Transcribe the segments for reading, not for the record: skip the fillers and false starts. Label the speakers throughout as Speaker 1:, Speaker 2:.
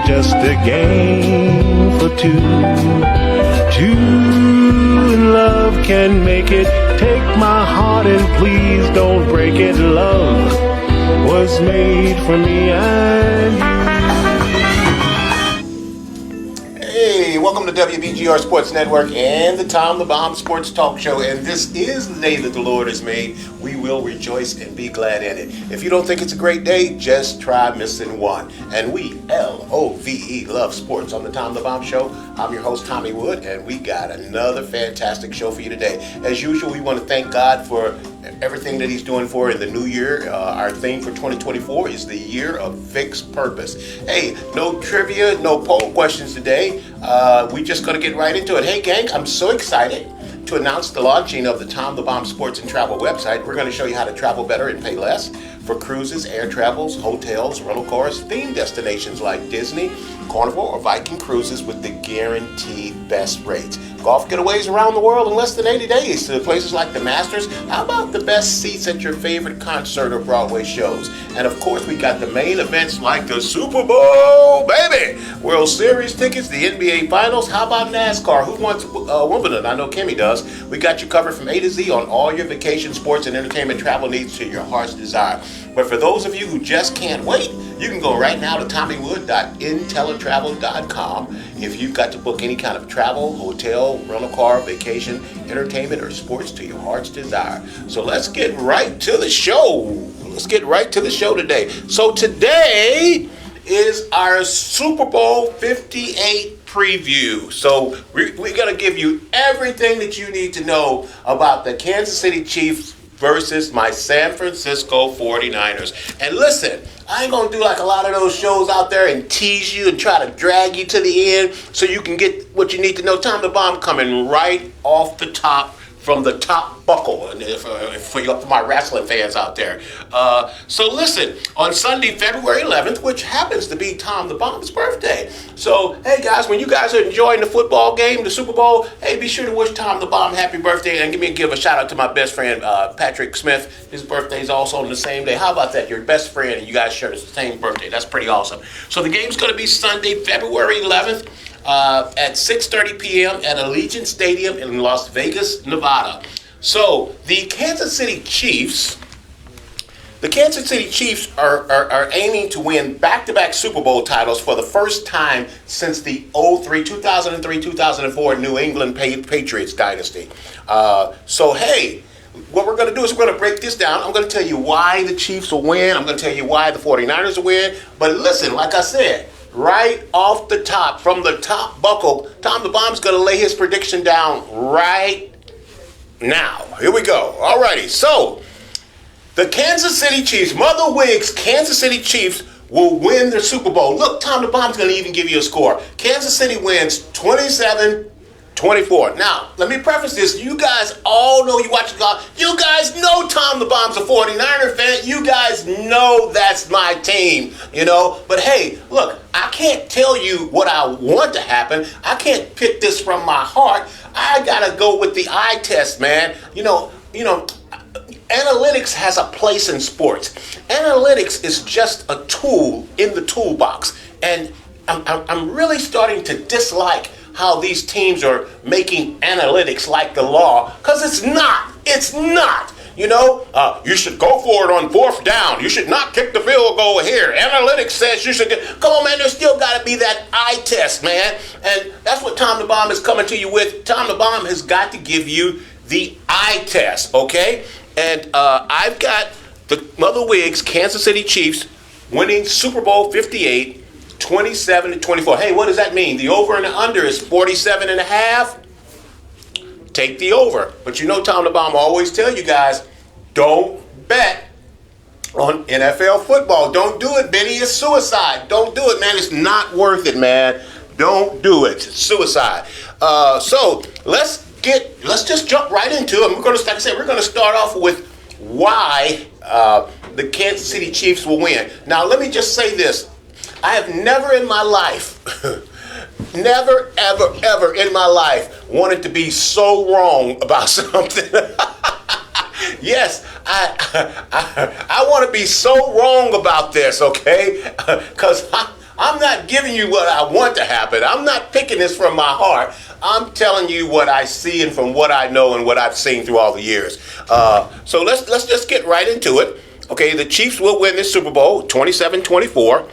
Speaker 1: ain't just a game for two. Two in love can make it. Take my heart and please don't break it. Love was made for me and you.
Speaker 2: Hey, welcome to WBGR Sports Network and the Tom the Bomb Sports Talk Show. And this is the day that the Lord has made. We will rejoice and be glad in it. If you don't think it's a great day, just try missing one. And we, L-O-V-E, love sports on the Tom the Bomb Show. I'm your host, Tommy Wood, and we got another fantastic show for you today. As usual, we want to thank God for everything that he's doing for in the new year. Our theme for 2024 is the year of fixed purpose. Hey, no trivia, no poll questions today. We just going to get right into it. Hey, gang, I'm so excited to announce the launching of the Tom the Bomb Sports and Travel website. We're going to show you how to travel better and pay less for cruises, air travels, hotels, rental cars, themed destinations like Disney, Carnival, or Viking cruises with the guaranteed best rates. Golf getaways around the world in less than 80 days to places like the Masters. How about the best seats at your favorite concert or Broadway shows? And of course, we got the main events like the Super Bowl, baby! World Series tickets, the NBA Finals. How about NASCAR? Who wants Wimbledon? I know Kimmy does. We got you covered from A to Z on all your vacation, sports, and entertainment travel needs to your heart's desire. But for those of you who just can't wait, you can go right now to tommywood.intellitravel.com if you've got to book any kind of travel, hotel, rental car, vacation, entertainment, or sports to your heart's desire. So let's get right to the show. Let's get right to the show today. So today is our Super Bowl 58 preview. So we're going to give you everything that you need to know about the Kansas City Chiefs versus my San Francisco 49ers. And listen, I ain't gonna do like a lot of those shows out there and tease you and try to drag you to the end so you can get what you need to know. Tom the Bomb coming right off the top, from the top buckle, and for my wrestling fans out there. So listen, on Sunday, February 11th, which happens to be Tom the Bomb's birthday. So, hey guys, when you guys are enjoying the football game, the Super Bowl, hey, be sure to wish Tom the Bomb happy birthday and give a shout out to my best friend, Patrick Smith. His birthday is also on the same day. How about that? Your best friend and you guys share the same birthday. That's pretty awesome. So the game's going to be Sunday, February 11th. At 6:30 p.m. at Allegiant Stadium in Las Vegas, Nevada. So the Kansas City Chiefs are aiming to win back-to-back Super Bowl titles for the first time since the 2003-2004 New England Patriots dynasty. So hey, what we're going to do is we're going to break this down. I'm going to tell you why the Chiefs will win. I'm going to tell you why the 49ers will win. But listen, like I said, right off the top, from the top buckle, Tom the Bomb's going to lay his prediction down right now. Here we go. Alrighty, so the Kansas City Chiefs, Mother Wiggs, Kansas City Chiefs will win the Super Bowl. Look, Tom the Bomb's going to even give you a score. Kansas City wins 27-24. Now, let me preface this. You guys all know, you watch the golf. You guys know Tom the Bomb's a 49er fan. You guys know that's my team, you know. But hey, look, I can't tell you what I want to happen. I can't pick this from my heart. I got to go with the eye test, man. You know, analytics has a place in sports. Analytics is just a tool in the toolbox. And I'm really starting to dislike how these teams are making analytics like the law, because it's not. You know, you should go for it on fourth down. You should not kick the field goal here. Analytics says you should come on, man, there's still got to be that eye test, man. And that's what Tom the Bomb is coming to you with. Tom the Bomb has got to give you the eye test, okay? And I've got the Mother Wiggs Kansas City Chiefs winning Super Bowl 58, 27-24. Hey, what does that mean? The over and the under is 47.5. Take the over. But you know Tom the Bomb always tell you guys, don't bet on NFL football. Don't do it, Benny. It's suicide. Don't do it, man. It's not worth it, man. Don't do it. It's suicide. So let's just jump right into it. We're going to, like I said, we're going to start off with why the Kansas City Chiefs will win. Now, let me just say this. I have never in my life, never, ever, ever in my life wanted to be so wrong about something. Yes, I want to be so wrong about this, okay? Because I I'm not giving you what I want to happen. I'm not picking this from my heart. I'm telling you what I see and from what I know and what I've seen through all the years. So let's just get right into it. Okay, the Chiefs will win this Super Bowl 27-24.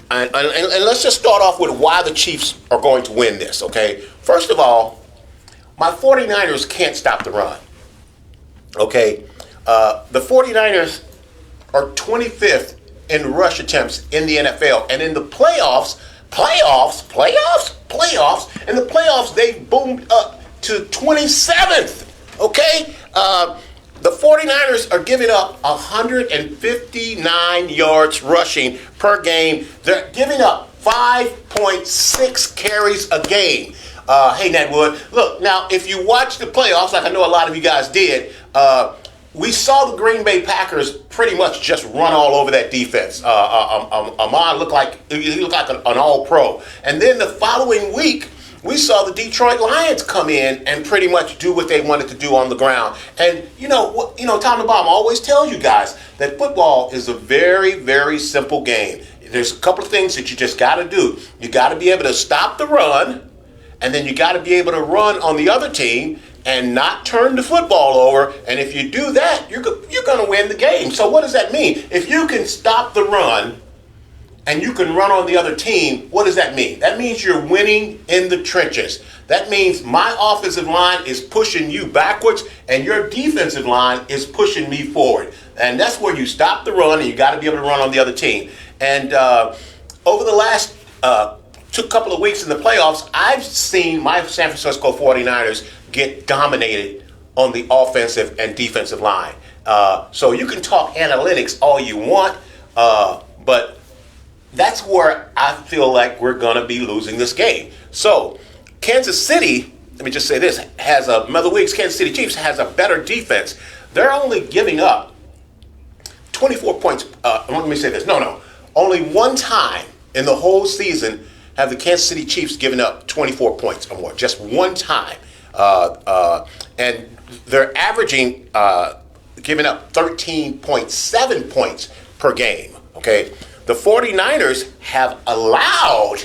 Speaker 2: And let's just start off with why the Chiefs are going to win this, okay? First of all, my 49ers can't stop the run, okay? The 49ers are 25th in rush attempts in the NFL. And in the playoffs, in the playoffs, they boomed up to 27th, okay? The 49ers are giving up 159 yards rushing per game. They're giving up 5.6 carries a game. Hey, Ned Wood, look, now, if you watch the playoffs, like I know a lot of you guys did, we saw the Green Bay Packers pretty much just run all over that defense. Ahmad looked like an all-pro. And then the following week, we saw the Detroit Lions come in and pretty much do what they wanted to do on the ground. And Tom DeBomb always tells you guys that football is a very, very simple game. There's a couple of things that you just got to do. You got to be able to stop the run, and then you got to be able to run on the other team and not turn the football over. And if you do that, you're going to win the game. So what does that mean? If you can stop the run and you can run on the other team, what does that mean? That means you're winning in the trenches. That means my offensive line is pushing you backwards and your defensive line is pushing me forward. And that's where you stop the run, and you got to be able to run on the other team. And over the last couple of weeks in the playoffs, I've seen my San Francisco 49ers get dominated on the offensive and defensive line. So you can talk analytics all you want, but that's where I feel like we're going to be losing this game. So Kansas City, let me just say this, Kansas City Chiefs has a better defense. They're only giving up 24 points. Let me say this. No. Only one time in the whole season have the Kansas City Chiefs given up 24 points or more. Just one time. And they're averaging giving up 13.7 points per game. Okay. The 49ers have allowed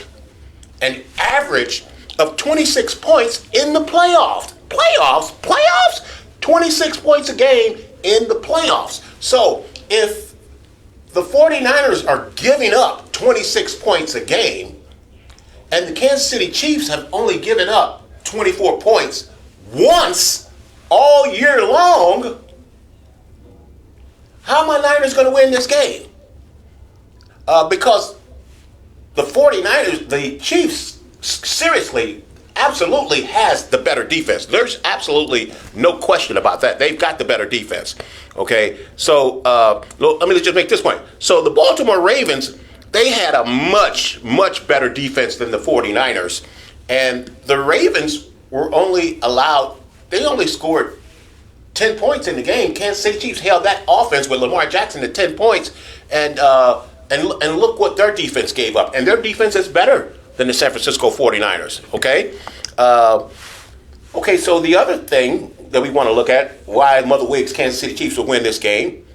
Speaker 2: an average of 26 points in the playoffs. Playoffs? 26 points a game in the playoffs. So if the 49ers are giving up 26 points a game and the Kansas City Chiefs have only given up 24 points once all year long, how are my Niners going to win this game? Because the 49ers, the Chiefs, seriously, absolutely has the better defense. There's absolutely no question about that. They've got the better defense. Okay, so let me just make this point. So the Baltimore Ravens, they had a much, much better defense than the 49ers. And the Ravens were only scored 10 points in the game. Kansas City Chiefs held that offense with Lamar Jackson to 10 points. And look what their defense gave up. And their defense is better than the San Francisco 49ers, okay? So the other thing that we want to look at, why Mother Wiggs Kansas City Chiefs will win this game,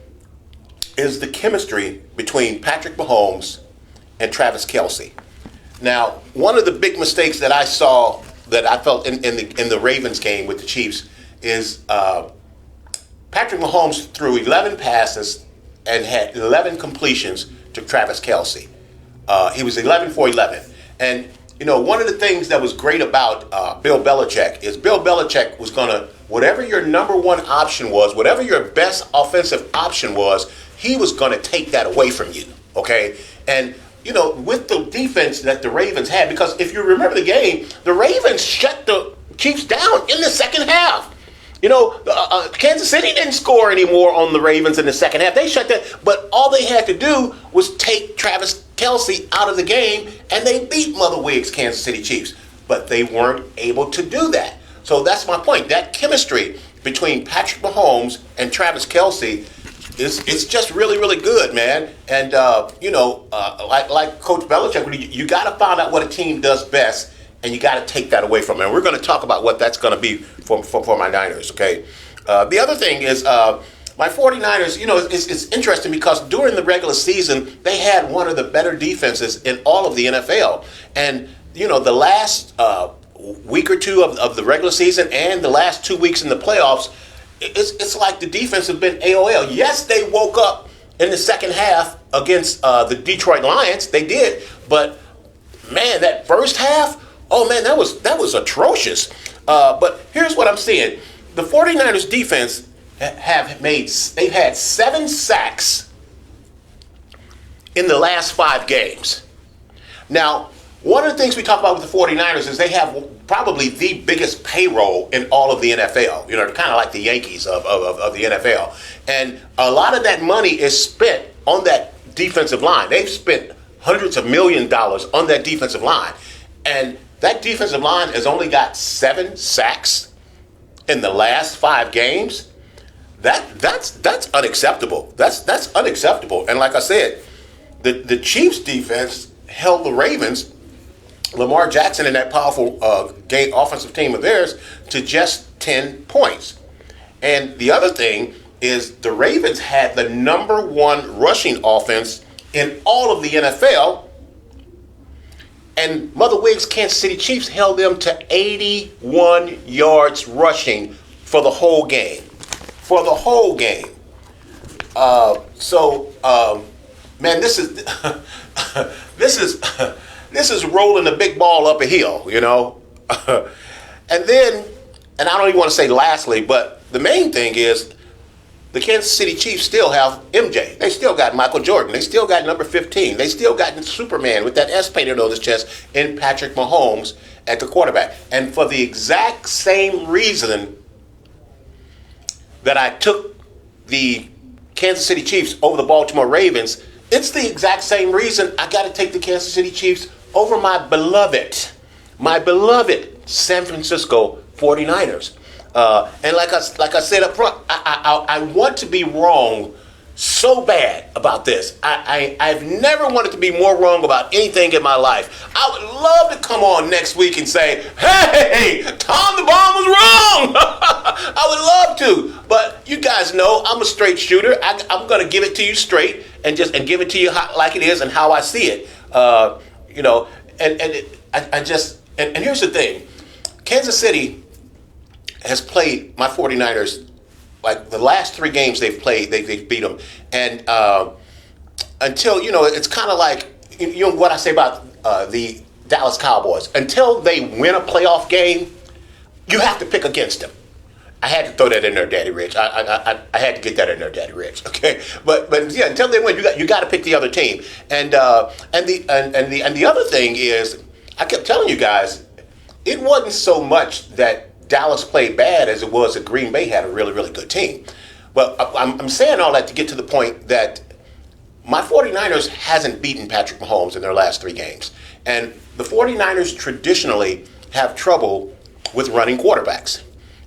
Speaker 2: is the chemistry between Patrick Mahomes and Travis Kelce. Now, one of the big mistakes that I saw, that I felt in the Ravens game with the Chiefs, is Patrick Mahomes threw 11 passes and had 11 completions to Travis Kelce. He was 11 for 11. And, one of the things that was great about Bill Belichick is Bill Belichick was going to, whatever your number one option was, whatever your best offensive option was, he was going to take that away from you, okay? And, with the defense that the Ravens had, because if you remember the game, the Ravens shut the Chiefs down in the second half. Kansas City didn't score anymore on the Ravens in the second half. They shut that, but all they had to do was take Travis Kelce out of the game, and they beat Mother Wiggs Kansas City Chiefs. But they weren't able to do that. So that's my point. That chemistry between Patrick Mahomes and Travis Kelce it's just really, really good, man. And like Coach Belichick, you got to find out what a team does best. And you got to take that away from them. And we're going to talk about what that's going to be for my Niners, okay? The other thing is My 49ers, it's interesting because during the regular season, they had one of the better defenses in all of the NFL. And, the last week or two of the regular season and the last 2 weeks in the playoffs, it's like the defense has been AOL. Yes, they woke up in the second half against the Detroit Lions. They did. But, man, that first half, oh, man, that was atrocious. But here's what I'm seeing. The 49ers defense they've had 7 sacks in the last 5 games. Now, one of the things we talk about with the 49ers is they have probably the biggest payroll in all of the NFL. Kind of like the Yankees of the NFL. And a lot of that money is spent on that defensive line. They've spent hundreds of millions of dollars on that defensive line. And that defensive line has only got 7 sacks in the last 5 games. That's unacceptable. That's unacceptable. And like I said, the Chiefs defense held the Ravens, Lamar Jackson and that powerful offensive team of theirs, to just 10 points. And the other thing is the Ravens had the number 1 rushing offense in all of the NFL. And Mother Wiggs' Kansas City Chiefs held them to 81 yards rushing for the whole game. Man, this is this is rolling the big ball up a hill, and I don't even want to say lastly, but the main thing is the Kansas City Chiefs still have MJ. They still got Michael Jordan. They still got number 15. They still got Superman with that S painted on his chest in Patrick Mahomes at the quarterback. And for the exact same reason that I took the Kansas City Chiefs over the Baltimore Ravens, it's the exact same reason I got to take the Kansas City Chiefs over my beloved San Francisco 49ers. And like I said up front, I want to be wrong so bad about this. I've never wanted to be more wrong about anything in my life. I would love to come on next week and say, hey, Tom the Bomb was wrong. I would love to. But you guys know I'm a straight shooter. I'm going to give it to you straight and give it to you like it is and how I see it. And here's the thing. Kansas City has played my 49ers, like the last 3 games they've played, they've beat them. And until, it's kind of like, what I say about the Dallas Cowboys. Until they win a playoff game, you have to pick against them. I had to throw that in there, Daddy Rich. I had to get that in there, Daddy Rich. Okay, but yeah, until they win, you got to pick the other team. And the other thing is, I kept telling you guys, it wasn't so much that Dallas played bad as it was that Green Bay had a really, really good team. But I'm saying all that to get to the point that my 49ers hasn't beaten Patrick Mahomes in their last 3 games. And the 49ers traditionally have trouble with running quarterbacks.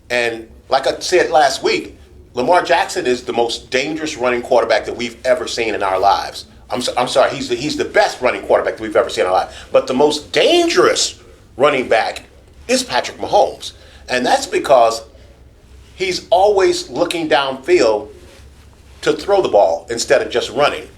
Speaker 2: And like I said last week, Lamar Jackson is the most dangerous running quarterback that we've ever seen in our lives. I'm sorry, he's the best running quarterback that we've ever seen in our lives. But the most dangerous running back is Patrick Mahomes. And that's because he's always looking downfield to throw the ball instead of just running.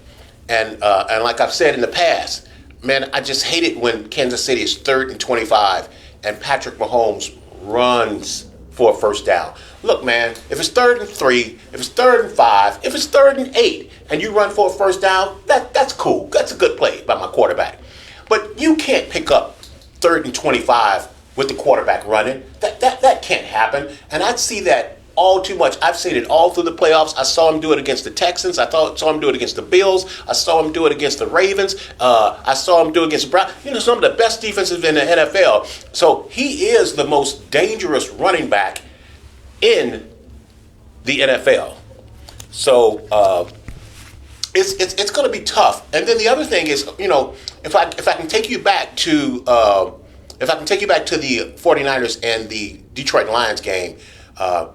Speaker 2: And like I've said in the past, man, I just hate it when Kansas City is 3rd and 25 and Patrick Mahomes runs for a first down. Look, man, if it's 3rd and 3, if it's 3rd and 5, if it's 3rd and 8, and you run for a first down, that's cool. That's a good play by my quarterback. But you can't pick up 3rd and 25 with the quarterback running. That can't happen. And I see that all too much. I've seen it all through the playoffs. I saw him do it against the Texans. I saw him do it against the Bills. I saw him do it against the Ravens. I saw him do it against the Browns. Some of the best defenses in the NFL. So he is the most dangerous running back in the NFL. So it's going to be tough. And then the other thing is, if I can take you back to the 49ers and the Detroit Lions game, I'm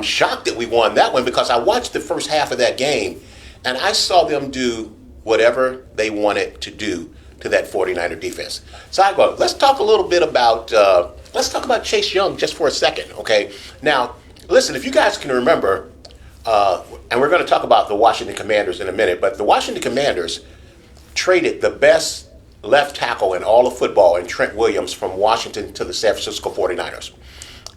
Speaker 2: shocked that we won that one because I watched the first half of that game and I saw them do whatever they wanted to do to that 49er defense. So I go, let's talk a little bit about let's talk about Chase Young just for a second, okay? Now, listen, if you guys can remember, and we're going to talk about the Washington Commanders in a minute, but the Washington Commanders traded the best left tackle in all of football in Trent Williams from Washington to the San Francisco 49ers.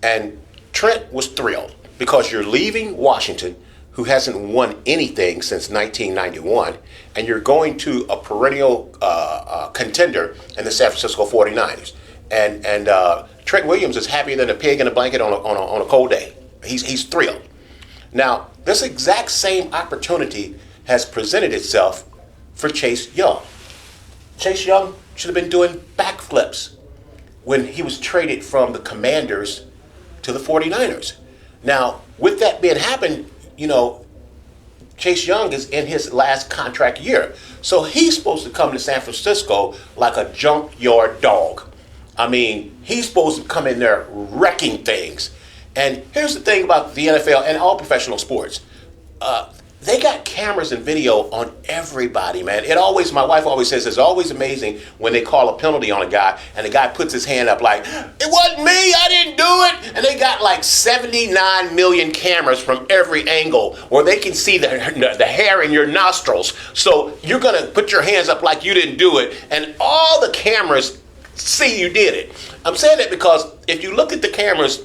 Speaker 2: And Trent was thrilled because you're leaving Washington, who hasn't won anything since 1991, and you're going to a perennial contender in the San Francisco 49ers. And Trent Williams is happier than a pig in a blanket on a cold day. He's thrilled. Now, this exact same opportunity has presented itself for Chase Young. Chase Young should have been doing backflips when he was traded from the Commanders to the 49ers. Now, with that being happened, Chase Young is in his last contract year. So he's supposed to come to San Francisco like a junkyard dog. I mean, he's supposed to come in there wrecking things. And here's the thing about the NFL and all professional sports. They got cameras and video on everybody, man. My wife always says it's always amazing when they call a penalty on a guy and the guy puts his hand up like, it wasn't me, I didn't do it. And they got like 79 million cameras from every angle where they can see the hair in your nostrils. So you're going to put your hands up like you didn't do it. And all the cameras see you did it. I'm saying that because if you look at the cameras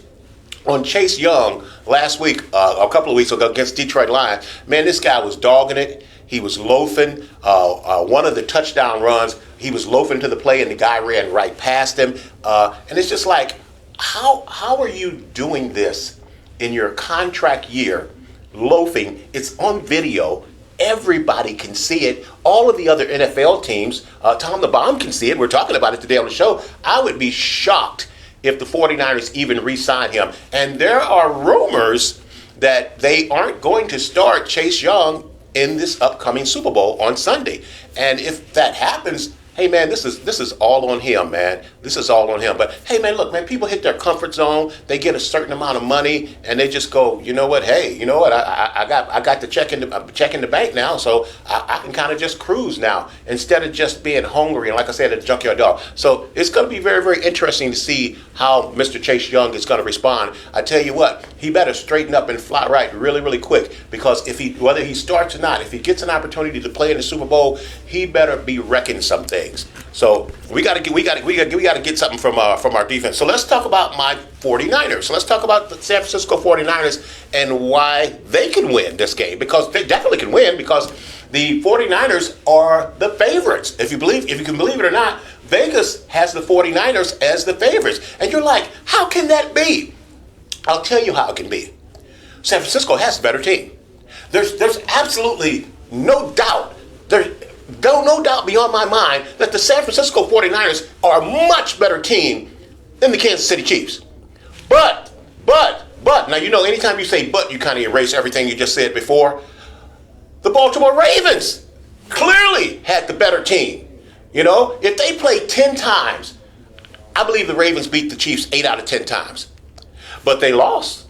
Speaker 2: on Chase Young last week, a couple of weeks ago against Detroit Lions, man, this guy was dogging it. He was loafing. One of the touchdown runs, he was loafing to the play, and the guy ran right past him. And it's just like, how are you doing this in your contract year, loafing? It's on video. Everybody can see it. All of the other NFL teams, Tom the Bomb can see it. We're talking about it today on the show. I would be shocked if the 49ers even re-sign him. And there are rumors that they aren't going to start Chase Young in this upcoming Super Bowl on Sunday. And if that happens, hey, man, this is all on him, man. This is all on him. But, hey, man, look, man, people hit their comfort zone. They get a certain amount of money, and they just go, you know what, hey, you know what, I got the check in the bank now, so I can kind of just cruise now instead of just being hungry and, like I said, a junkyard dog. So it's going to be very, very interesting to see how Mr. Chase Young is going to respond. I tell you what, he better straighten up and fly right really, really quick, because whether he starts or not, if he gets an opportunity to play in the Super Bowl, he better be wrecking some things. So we got to get something from our defense. So let's talk about my 49ers. So let's talk about the San Francisco 49ers and why they can win this game, because they definitely can win, because the 49ers are the favorites. If you can believe it or not, Vegas has the 49ers as the favorites. And you're like, how can that be? I'll tell you how it can be. San Francisco has a better team. There's absolutely no doubt. No doubt beyond my mind that the San Francisco 49ers are a much better team than the Kansas City Chiefs. But, now anytime you say but, you kind of erase everything you just said before. The Baltimore Ravens clearly had the better team. If they played 10 times, I believe the Ravens beat the Chiefs 8 out of 10 times. But they lost.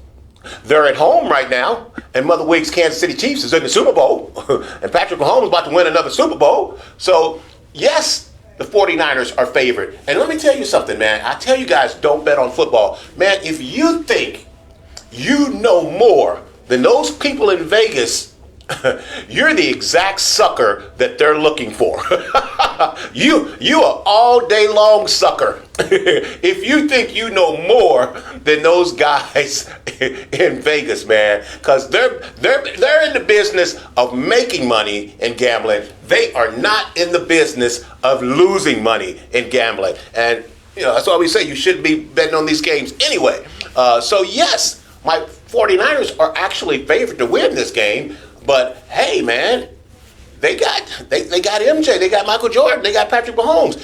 Speaker 2: They're at home right now, and Mother Wig's Kansas City Chiefs is in the Super Bowl, and Patrick Mahomes is about to win another Super Bowl. So, yes, the 49ers are favored. And let me tell you something, man. I tell you guys, don't bet on football. Man, if you think you know more than those people in Vegas, you're the exact sucker that they're looking for. You are all day long sucker. If you think you know more than those guys in Vegas, man, because they're in the business of making money in gambling. They are not in the business of losing money in gambling. And that's why we say you shouldn't be betting on these games anyway. So yes, my 49ers are actually favored to win this game. But hey, man, they got MJ, they got Michael Jordan, they got Patrick Mahomes,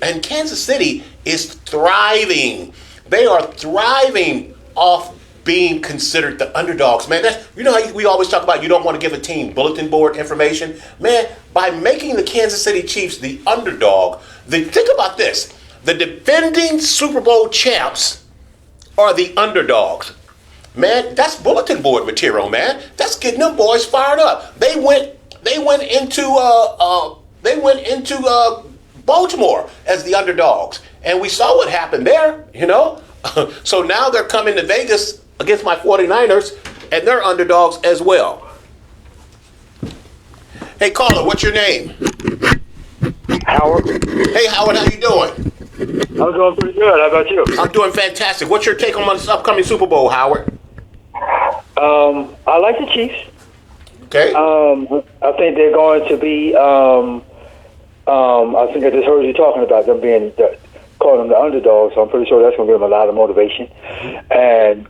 Speaker 2: and Kansas City is thriving. They are thriving off being considered the underdogs, man. How we always talk about you don't want to give a team bulletin board information, man. By making the Kansas City Chiefs the underdog, think about this: the defending Super Bowl champs are the underdogs. Man, that's bulletin board material, man. That's getting them boys fired up. They went into Baltimore as the underdogs, and we saw what happened there. So now they're coming to Vegas against my 49ers, and they're underdogs as well. Hey, caller, what's your name?
Speaker 3: Howard.
Speaker 2: Hey, Howard, how you doing?
Speaker 3: I'm doing pretty good. How about you?
Speaker 2: I'm doing fantastic. What's your take on this upcoming Super Bowl, Howard?
Speaker 3: I like the Chiefs.
Speaker 2: Okay.
Speaker 3: I think they're going to be. I think I just heard you talking about them being calling them the underdogs. So I'm pretty sure that's going to give them a lot of motivation. And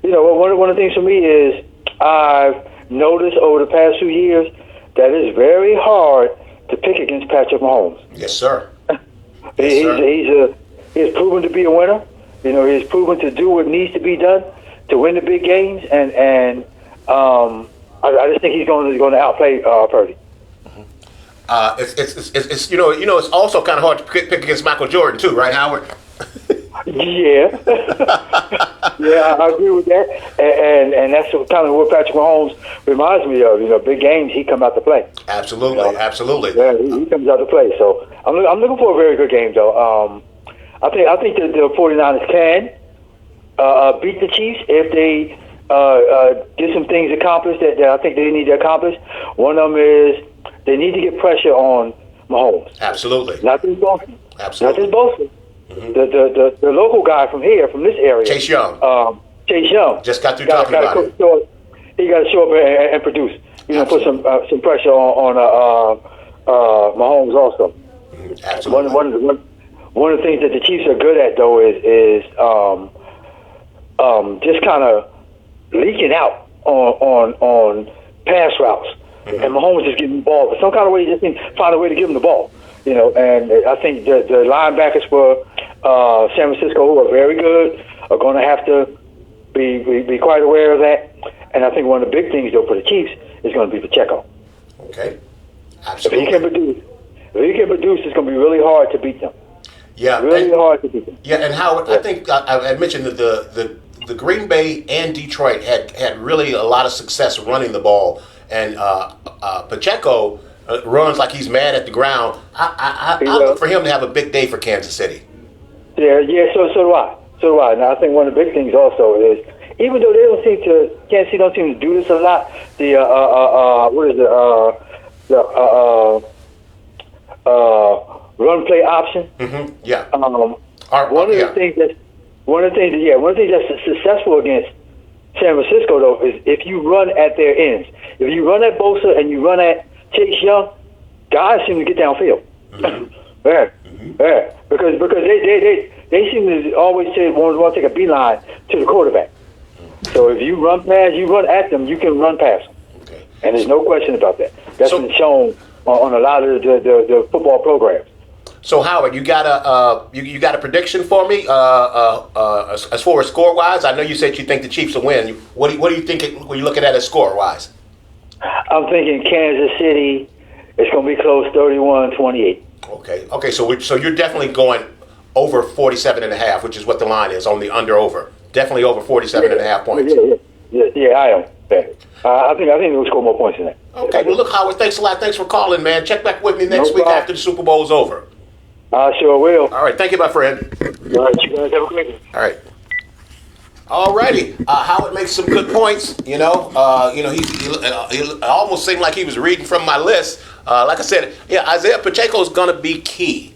Speaker 3: one of the things for me is I've noticed over the past few years that it's very hard to pick against Patrick Mahomes.
Speaker 2: Yes, sir.
Speaker 3: He's proven to be a winner. He's proven to do what needs to be done to win the big games, and I just think he's going to outplay Purdy.
Speaker 2: It's also kind of hard to pick against Michael Jordan too, right, Howard?
Speaker 3: Yeah, yeah, I agree with that, and that's kind of what Patrick Mahomes reminds me of. Big games, he comes out to play.
Speaker 2: Absolutely, absolutely.
Speaker 3: Yeah, he comes out to play. So I'm looking for a very good game, though. I think the 49ers can beat the Chiefs if they get some things accomplished that I think they need to accomplish. One of them is they need to get pressure on Mahomes.
Speaker 2: Absolutely.
Speaker 3: Not just Boston.
Speaker 2: Absolutely.
Speaker 3: Not just Boston. Mm-hmm. The local guy from this area.
Speaker 2: Chase Young.
Speaker 3: Chase Young.
Speaker 2: Just got through talking about it.
Speaker 3: He got to show up and produce. Put some pressure on Mahomes also.
Speaker 2: Absolutely.
Speaker 3: One of the things that the Chiefs are good at, though, is just kind of leaking out on pass routes. Mm-hmm. And Mahomes is getting the ball. But some kind of way, you just need to find a way to give him the ball. And I think the linebackers for San Francisco, who are very good, are going to have to be quite aware of that. And I think one of the big things, though, for the Chiefs is going to be Pacheco.
Speaker 2: Okay. Absolutely.
Speaker 3: If he can produce, it's going to be really hard to beat them.
Speaker 2: Yeah.
Speaker 3: Really hard to beat them.
Speaker 2: Yeah, and Howard, I think I mentioned that the Green Bay and Detroit had really a lot of success running the ball. And Pacheco runs like he's mad at the ground. I look for him to have a big day for Kansas City.
Speaker 3: Yeah. So do I. Now I think one of the big things also is, even though Kansas City don't seem to do this a lot, the run play option.
Speaker 2: Mm-hmm. Yeah.
Speaker 3: One of the things that's successful against San Francisco, though, is if you run at their ends. If you run at Bosa and you run at Chase Young, guys seem to get downfield. Mm-hmm. Yeah. Because they seem to always want to take a beeline to the quarterback. So if you run at them, you can run past them.
Speaker 2: Okay.
Speaker 3: And there's no question about that. That's been shown on a lot of the football programs.
Speaker 2: So Howard, you got a prediction for me as far as score wise? I know you said you think the Chiefs will win. What do you think when you look at it score wise?
Speaker 3: I'm thinking Kansas City. It's going to be close, 31-28.
Speaker 2: Okay. So you're definitely going over 47.5, which is what the line is on the under/over. Definitely over 47.5 points.
Speaker 3: Yeah, I am. I think we'll score more points than that.
Speaker 2: Okay. Well, look, Howard, thanks a lot. Thanks for calling, man. Check back with me next week after the Super Bowl is over.
Speaker 3: I sure will.
Speaker 2: All right. Thank you, my friend.
Speaker 3: All right. You guys have a great one.
Speaker 2: All right. All righty. Howard makes some good points. He almost seemed like he was reading from my list. Like I said, Isaiah Pacheco is going to be key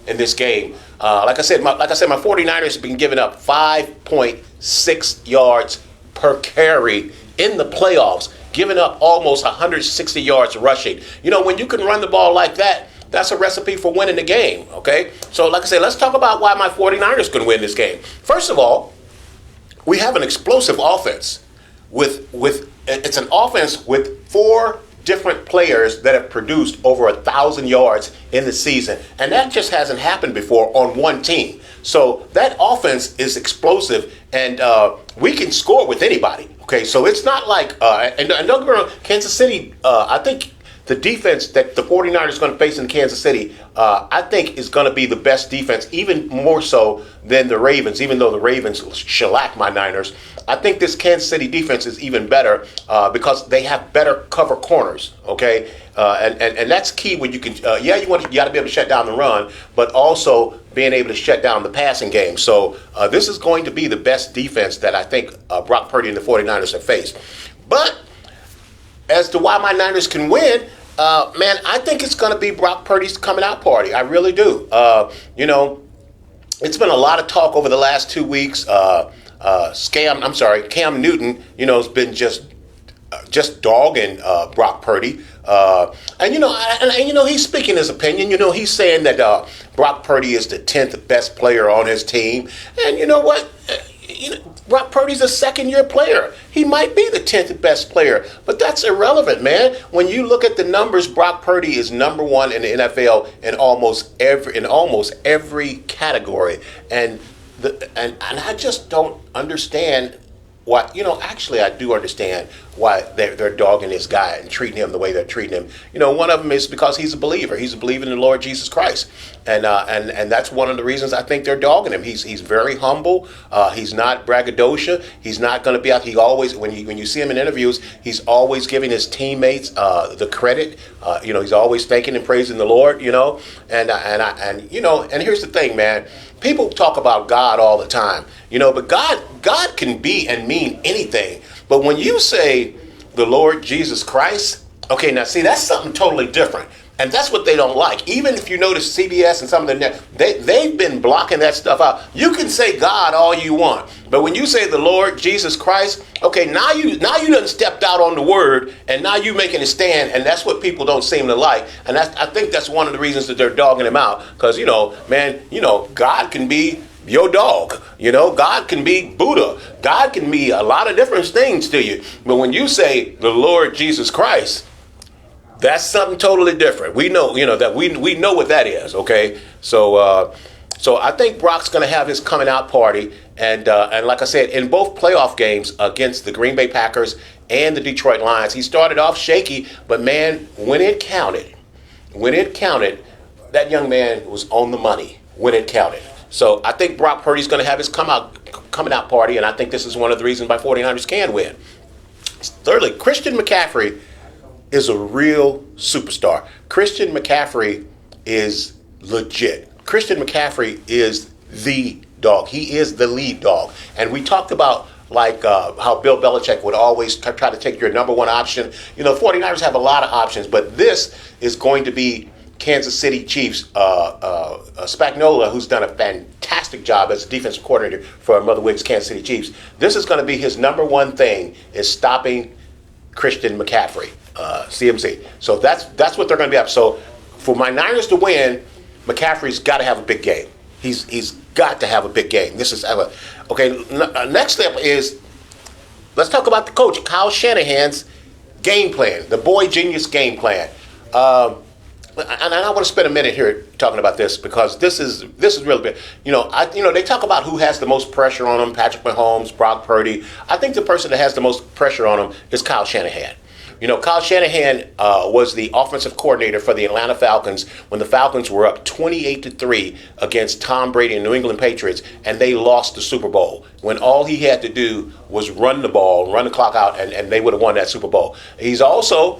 Speaker 2: in this game. Like I said, my 49ers have been giving up 5.6 yards per carry in the playoffs, giving up almost 160 yards rushing. When you can run the ball like that, that's a recipe for winning the game, okay? So like I said, let's talk about why my 49ers can win this game. First of all, we have an explosive offense it's an offense with 4 different players that have produced over 1,000 yards in the season. And that just hasn't happened before on one team. So that offense is explosive, and we can score with anybody. Okay, so it's not like, and don't get me wrong, Kansas City, I think the defense that the 49ers are going to face in Kansas City, I think is going to be the best defense, even more so than the Ravens, even though the Ravens shellac my Niners. I think this Kansas City defense is even better because they have better cover corners, okay? And that's key when you can, you got to be able to shut down the run, but also being able to shut down the passing game. So this is going to be the best defense that I think Brock Purdy and the 49ers have faced. But as to why my Niners can win, man, I think it's going to be Brock Purdy's coming out party. I really do. It's been a lot of talk over the last 2 weeks. Cam Newton, has been just dogging Brock Purdy. He's speaking his opinion. He's saying that Brock Purdy is the 10th best player on his team. And you know what? Brock Purdy's a second-year player. He might be the 10th best player, but that's irrelevant, man. When you look at the numbers, Brock Purdy is number one in the NFL in almost every category, and I just don't understand why. Actually, I do understand why they're dogging this guy and treating him the way they're treating him. One of them is because he's a believer. He's a believer in the Lord Jesus Christ, and that's one of the reasons I think they're dogging him. He's very humble. He's not braggadocio. He's not going to be out. He always, when you see him in interviews, he's always giving his teammates the credit. He's always thanking and praising the Lord. And here's the thing, man. People talk about God all the time, but God can be and mean anything. But when you say the Lord Jesus Christ, okay, now see, that's something totally different. And that's what they don't like. Even if you notice CBS and some of them, they've been blocking that stuff out. You can say God all you want, but when you say the Lord Jesus Christ, okay, now you done stepped out on the word, and now you making a stand, and that's what people don't seem to like. And I think that's one of the reasons that they're dogging him out, because God can be your dog. God can be Buddha. God can be a lot of different things to you. But when you say the Lord Jesus Christ, that's something totally different. We know, that we know what that is. Okay, so I think Brock's going to have his coming out party, and like I said, in both playoff games against the Green Bay Packers and the Detroit Lions, he started off shaky, but man, when it counted, that young man was on the money when it counted. So I think Brock Purdy's going to have his coming out party, and I think this is one of the reasons why 49ers can win. Thirdly, Christian McCaffrey is a real superstar. Christian McCaffrey is legit. Christian McCaffrey is the dog. He is the lead dog. And we talked about how Bill Belichick would always try to take your number one option. 49ers have a lot of options, but this is going to be Kansas City Chiefs, Spagnuolo, who's done a fantastic job as a defensive coordinator for Mother Wiggs Kansas City Chiefs. This is going to be his number one thing, is stopping Christian McCaffrey, CMC. So that's what they're going to be up. So for my Niners to win, McCaffrey's got to have a big game. He's got to have a big game. This is okay. Next step is, let's talk about the coach, Kyle Shanahan's game plan, the boy genius game plan. And I want to spend a minute here talking about this, because this is really big. They talk about who has the most pressure on them: Patrick Mahomes, Brock Purdy. I think the person that has the most pressure on them is Kyle Shanahan. Kyle Shanahan was the offensive coordinator for the Atlanta Falcons when the Falcons were up 28-3 against Tom Brady and New England Patriots, and they lost the Super Bowl, when all he had to do was run the ball, run the clock out, and they would have won that Super Bowl. He's also,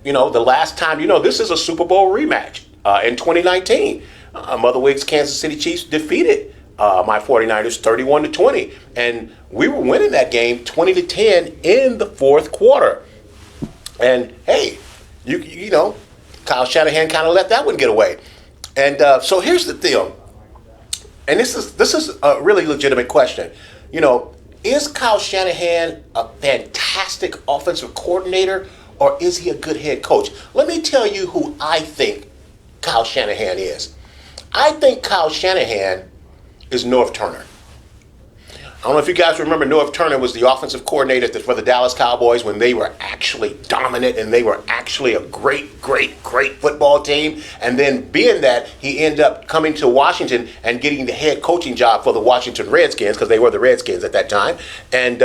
Speaker 2: the last time, this is a Super Bowl rematch in 2019. Mother Wiggs Kansas City Chiefs defeated my 49ers 31-20, and we were winning that game 20-10 in the fourth quarter. And hey, Kyle Shanahan kind of let that one get away. And so here's the deal, and this is a really legitimate question. Is Kyle Shanahan a fantastic offensive coordinator, or is he a good head coach? Let me tell you who I think Kyle Shanahan is. I think Kyle Shanahan is Norv Turner. I don't know if you guys remember, Norv Turner was the offensive coordinator for the Dallas Cowboys when they were actually dominant and they were actually a great football team. And then being that, he ended up coming to Washington and getting the head coaching job for the Washington Redskins, because they were the Redskins at that time. And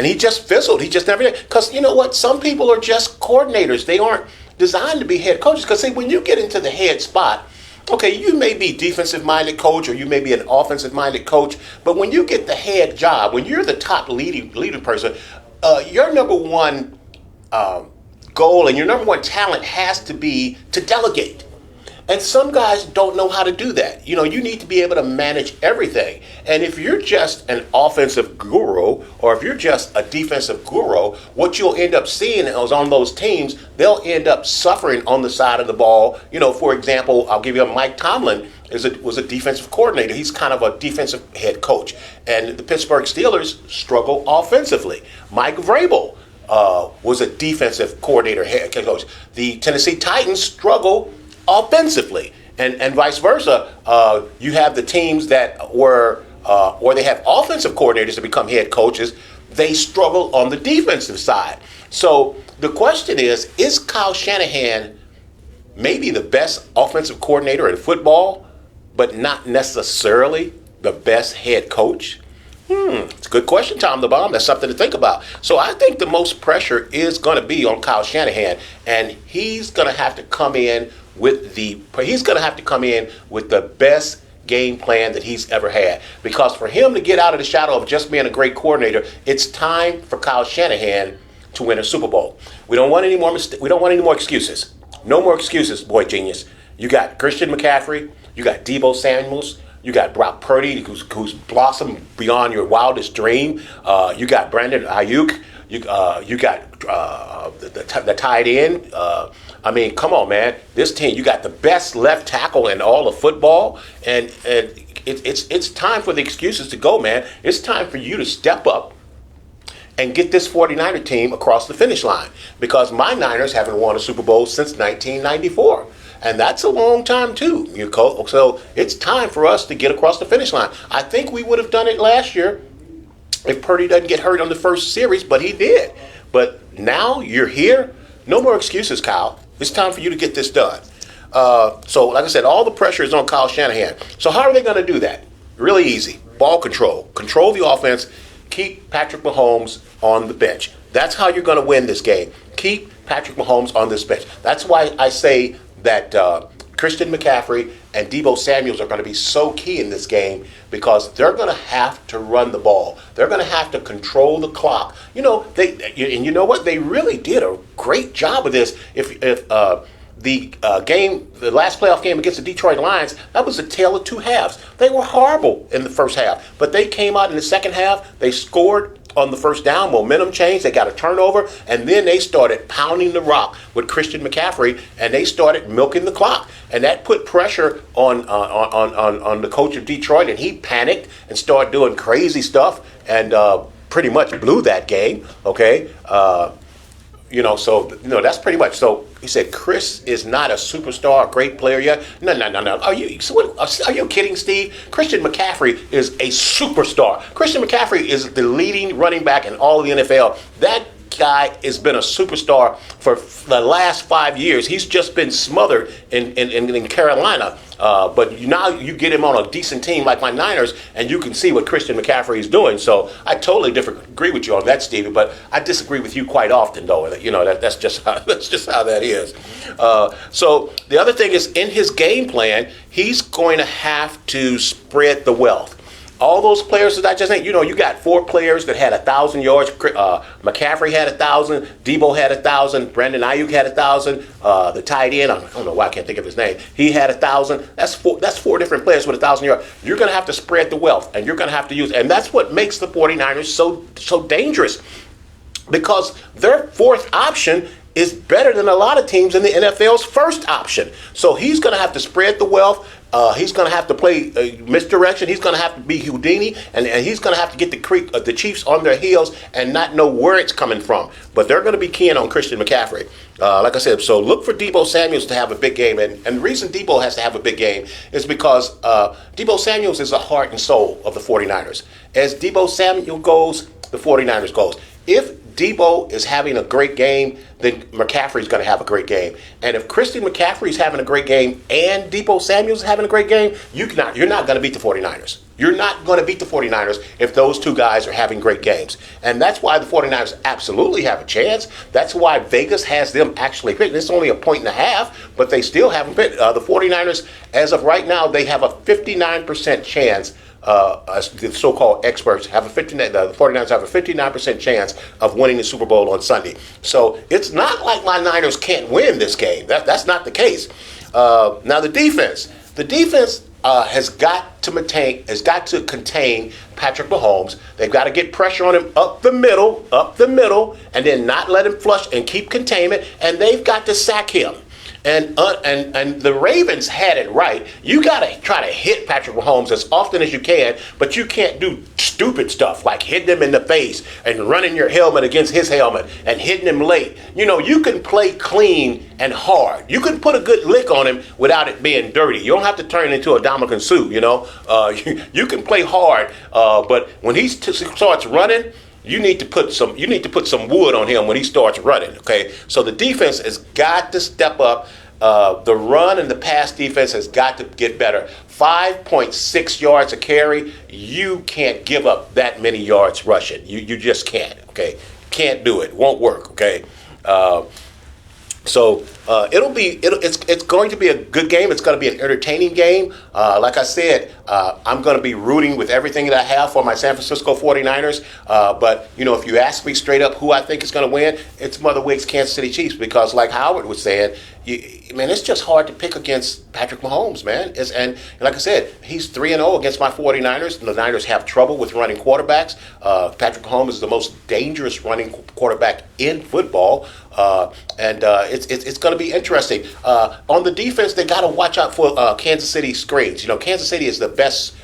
Speaker 2: he just fizzled. He just never did. Because you know what? Some people are just coordinators. They aren't designed to be head coaches. Because see, when you get into the head spot, okay, you may be defensive-minded coach, or you may be an offensive-minded coach, but when you get the head job, when you're the top leading person, your number one goal and your number one talent has to be to delegate. And some guys don't know how to do that. You know, you need to be able to manage everything. And if you're just an offensive guru or if you're just a defensive guru, what you'll end up seeing is on those teams, they'll end up suffering on the side of the ball. You know, for example, I'll give you Mike Tomlin was a defensive coordinator. He's kind of a defensive head coach. And the Pittsburgh Steelers struggle offensively. Mike Vrabel was a defensive coordinator, head coach. The Tennessee Titans struggle offensively, and vice versa. You have the teams that were, or they have offensive coordinators to become head coaches. They struggle on the defensive side. So the question is Kyle Shanahan maybe the best offensive coordinator in football, but not necessarily the best head coach? It's a good question, Tom the Bomb. That's something to think about. So I think the most pressure is going to be on Kyle Shanahan, and he's going to have to come in with the best game plan that he's ever had. Because for him to get out of the shadow of just being a great coordinator, it's time for Kyle Shanahan to win a Super Bowl. We don't want any more we don't want any more excuses. No more excuses, boy genius. You got Christian McCaffrey, you got Deebo Samuels, you got Brock Purdy, who's blossomed beyond your wildest dream. You got Brandon Ayuk. You got the tight end. I mean, come on, man. This team, you got the best left tackle in all of football, and it's time for the excuses to go, man. It's time for you to step up and get this 49er team across the finish line, because my Niners haven't won a Super Bowl since 1994. And that's a long time, too. So it's time for us to get across the finish line. I think we would have done it last year if Purdy doesn't get hurt on the first series, but he did. But now you're here. No more excuses, Kyle. It's time for you to get this done. So, like I said, all the pressure is on Kyle Shanahan. So how are they going to do that? Really easy. Ball control. Control the offense. Keep Patrick Mahomes on the bench. That's how you're going to win this game. Keep Patrick Mahomes on this bench. That's why I say that Christian McCaffrey and Deebo Samuels are going to be so key in this game, because they're going to have to run the ball. They're going to have to control the clock. You know, and you know what? They really did a great job of this. If the last playoff game against the Detroit Lions, that was a tale of two halves. They were horrible in the first half, but they came out in the second half. They scored on the first down, momentum changed, they got a turnover, and then they started pounding the rock with Christian McCaffrey, and they started milking the clock. And that put pressure on the coach of Detroit, and he panicked and started doing crazy stuff, and pretty much blew that game, okay? That's pretty much. So he said, Chris is not a superstar, a great player yet. No. Are you kidding, Steve? Christian McCaffrey is a superstar. Christian McCaffrey is the leading running back in all of the NFL. That guy has been a superstar for the last 5 years. He's just been smothered in Carolina. But now you get him on a decent team like my Niners, and you can see what Christian McCaffrey is doing. So I totally agree with you on that, Stevie. But I disagree with you quite often, though. You know, that's just how that is. So the other thing is, in his game plan, he's going to have to spread the wealth. All those players that I just named, you got 4 players that had 1,000 yards. McCaffrey had 1,000. Deebo had 1,000. Brandon Ayuk had 1,000. The tight end, I don't know why I can't think of his name. He had 1,000. That's 4 different players with 1,000 yards. You're going to have to spread the wealth, and you're going to have to use, and that's what makes the 49ers so dangerous, because their fourth option is better than a lot of teams in the NFL's first option. So he's going to have to spread the wealth. He's going to have to play misdirection. He's going to have to be Houdini, and he's going to have to get the Chiefs on their heels and not know where it's coming from. But they're going to be keying on Christian McCaffrey. Like I said, so look for Deebo Samuels to have a big game. And the reason Deebo has to have a big game is because Deebo Samuels is the heart and soul of the 49ers. As Deebo Samuel goes, the 49ers goes. If Deebo is having a great game, then McCaffrey's going to have a great game. And if Christian McCaffrey's having a great game and Deebo Samuel's is having a great game, you're not going to beat the 49ers. You're not going to beat the 49ers if those two guys are having great games. And that's why the 49ers absolutely have a chance. That's why Vegas has them actually picked. It's only 1.5 points, but they still haven't picked. The 49ers, as of right now, they have a 59% chance. The so-called experts the 49ers have a 59% chance of winning the Super Bowl on Sunday. So it's not like my Niners can't win this game. That's not the case. Now the defense has got to contain Patrick Mahomes. They've got to get pressure on him up the middle, and then not let him flush and keep containment. And they've got to sack him. And the Ravens had it right. You got to try to hit Patrick Mahomes as often as you can, but you can't do stupid stuff like hitting him in the face and running your helmet against his helmet and hitting him late. You can play clean and hard. You can put a good lick on him without it being dirty. You don't have to turn into a Dominican Sue, You can play hard, but when he starts running, you need to put some wood on him when he starts running, okay? So the defense has got to step up. The run and the pass defense has got to get better. 5.6 yards a carry. You can't give up that many yards rushing. You just can't, okay? Can't do it. Won't work, okay? So it's going to be a good game. It's going to be an entertaining game. Like I said, I'm going to be rooting with everything that I have for my San Francisco 49ers. But, if you ask me straight up who I think is going to win, it's Mother Wig's Kansas City Chiefs, because like Howard was saying, it's just hard to pick against Patrick Mahomes, man. And like I said, he's 3-0 against my 49ers. The Niners have trouble with running quarterbacks. Patrick Mahomes is the most dangerous running quarterback in football. And it's going to be interesting. On the defense, they got to watch out for Kansas City screens. Kansas City is the best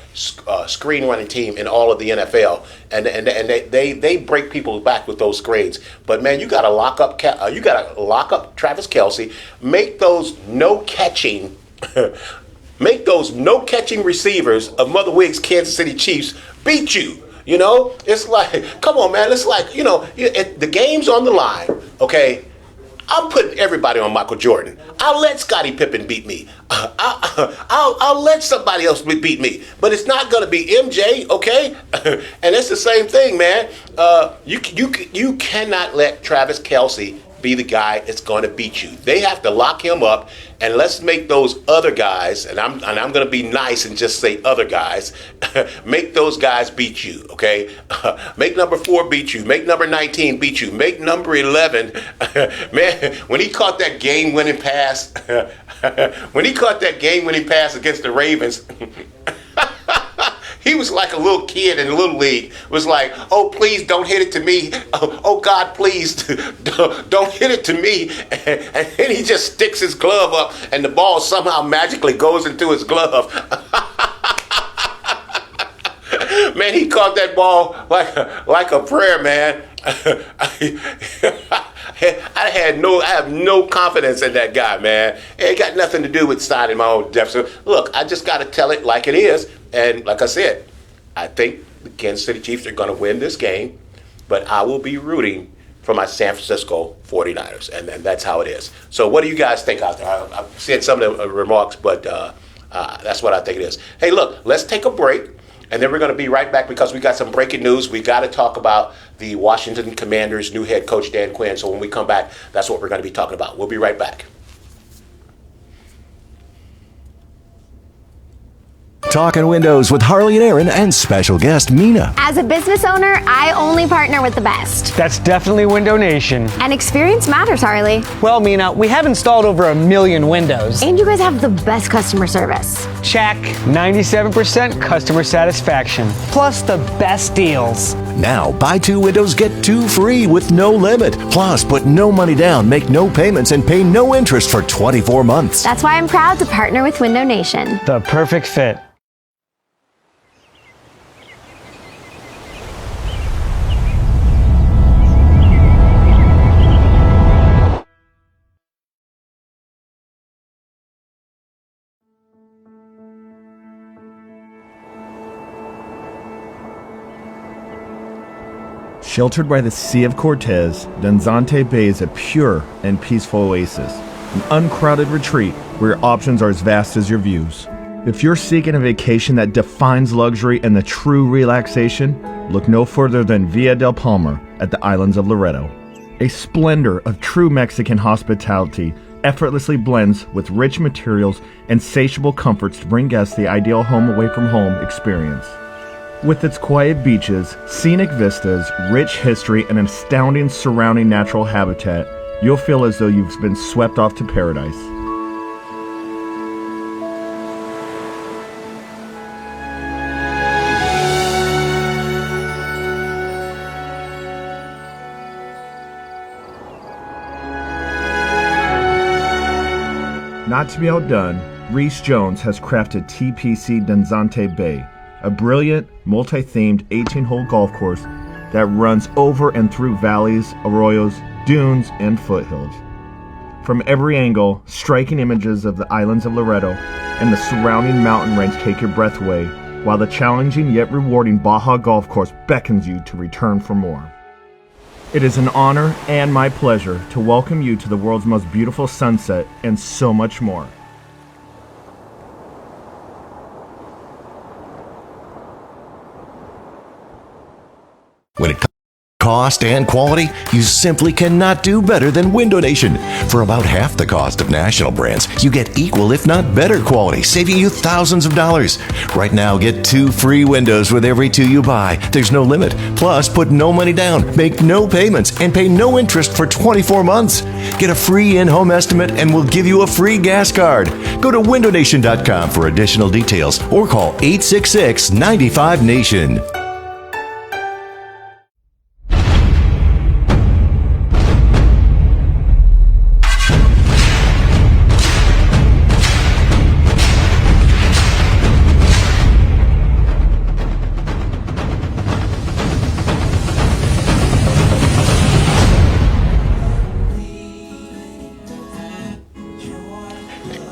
Speaker 2: screen running team in all of the NFL, and they break people back with those screens. But man, you got to lock up Travis Kelce. Make those no catching receivers of Mother Wig's Kansas City Chiefs beat you. It's like, come on, man. It's like, the game's on the line, okay? I'm putting everybody on Michael Jordan. I'll let Scottie Pippen beat me. I'll let somebody else beat me. But it's not going to be MJ, okay? And it's the same thing, man. You cannot let Travis Kelce be the guy that's going to beat you. They have to lock him up, and let's make those other guys, and I'm going to be nice and just say other guys, make those guys beat you, okay? Make number 4 beat you. Make number 19 beat you. Make number 11. Man, when he caught that game-winning pass, against the Ravens, he was like a little kid in the Little League. Was like, oh, please don't hit it to me. Oh, God, please don't hit it to me. And then he just sticks his glove up and the ball somehow magically goes into his glove. Man, he caught that ball like a prayer, man. I have no confidence in that guy, man. It got nothing to do with signing my own deficit. Look, I just got to tell it like it is. And like I said, I think the Kansas City Chiefs are going to win this game, but I will be rooting for my San Francisco 49ers, and that's how it is. So what do you guys think out there? I've said some of the remarks, but that's what I think it is. Hey, look, let's take a break, and then we're going to be right back because we got some breaking news. We got to talk about the Washington Commanders' new head coach, Dan Quinn. So when we come back, that's what we're going to be talking about. We'll be right back.
Speaker 4: Talking Windows with Harley and Aaron and special guest Mina.
Speaker 5: As a business owner, I only partner with the best.
Speaker 6: That's definitely Window Nation.
Speaker 5: And experience matters, Harley.
Speaker 6: Well, Mina, we have installed over 1 million windows.
Speaker 5: And you guys have the best customer service.
Speaker 6: Check. 97% customer satisfaction. Plus the best deals.
Speaker 4: Now, buy 2 windows, get 2 free with no limit. Plus, put no money down, make no payments, and pay no interest for 24 months.
Speaker 5: That's why I'm proud to partner with Window Nation.
Speaker 6: The perfect fit.
Speaker 7: Sheltered by the Sea of Cortez, Danzante Bay is a pure and peaceful oasis, an uncrowded retreat where your options are as vast as your views. If you're seeking a vacation that defines luxury and the true relaxation, look no further than Villa del Palmar at the islands of Loreto. A splendor of true Mexican hospitality effortlessly blends with rich materials and insatiable comforts to bring guests the ideal home away from home experience. With its quiet beaches, scenic vistas, rich history, and an astounding surrounding natural habitat, you'll feel as though you've been swept off to paradise. With its quiet beaches, scenic vistas, rich history, and an astounding surrounding natural habitat, you'll feel as though you've been swept off to paradise. With its quiet beaches, scenic vistas, rich history, and an astounding surrounding natural habitat, you'll feel as though you've been swept off to paradise. Not to be outdone, Reese Jones has crafted TPC Danzante Bay, a brilliant, multi-themed 18-hole golf course that runs over and through valleys, arroyos, dunes, and foothills. From every angle, striking images of the islands of Loreto and the surrounding mountain range take your breath away, while the challenging yet rewarding Baja Golf Course beckons you to return for more. It is an honor and my pleasure to welcome you to the world's most beautiful sunset and so much more.
Speaker 4: When it comes to cost and quality, you simply cannot do better than Window Nation. For about half the cost of national brands, you get equal if not better quality, saving you thousands of dollars. Right now, get 2 free windows with every 2 you buy. There's no limit. Plus, put no money down, make no payments, and pay no interest for 24 months. Get a free in-home estimate and we'll give you a free gas card. Go to windownation.com for additional details or call 866-95-NATION.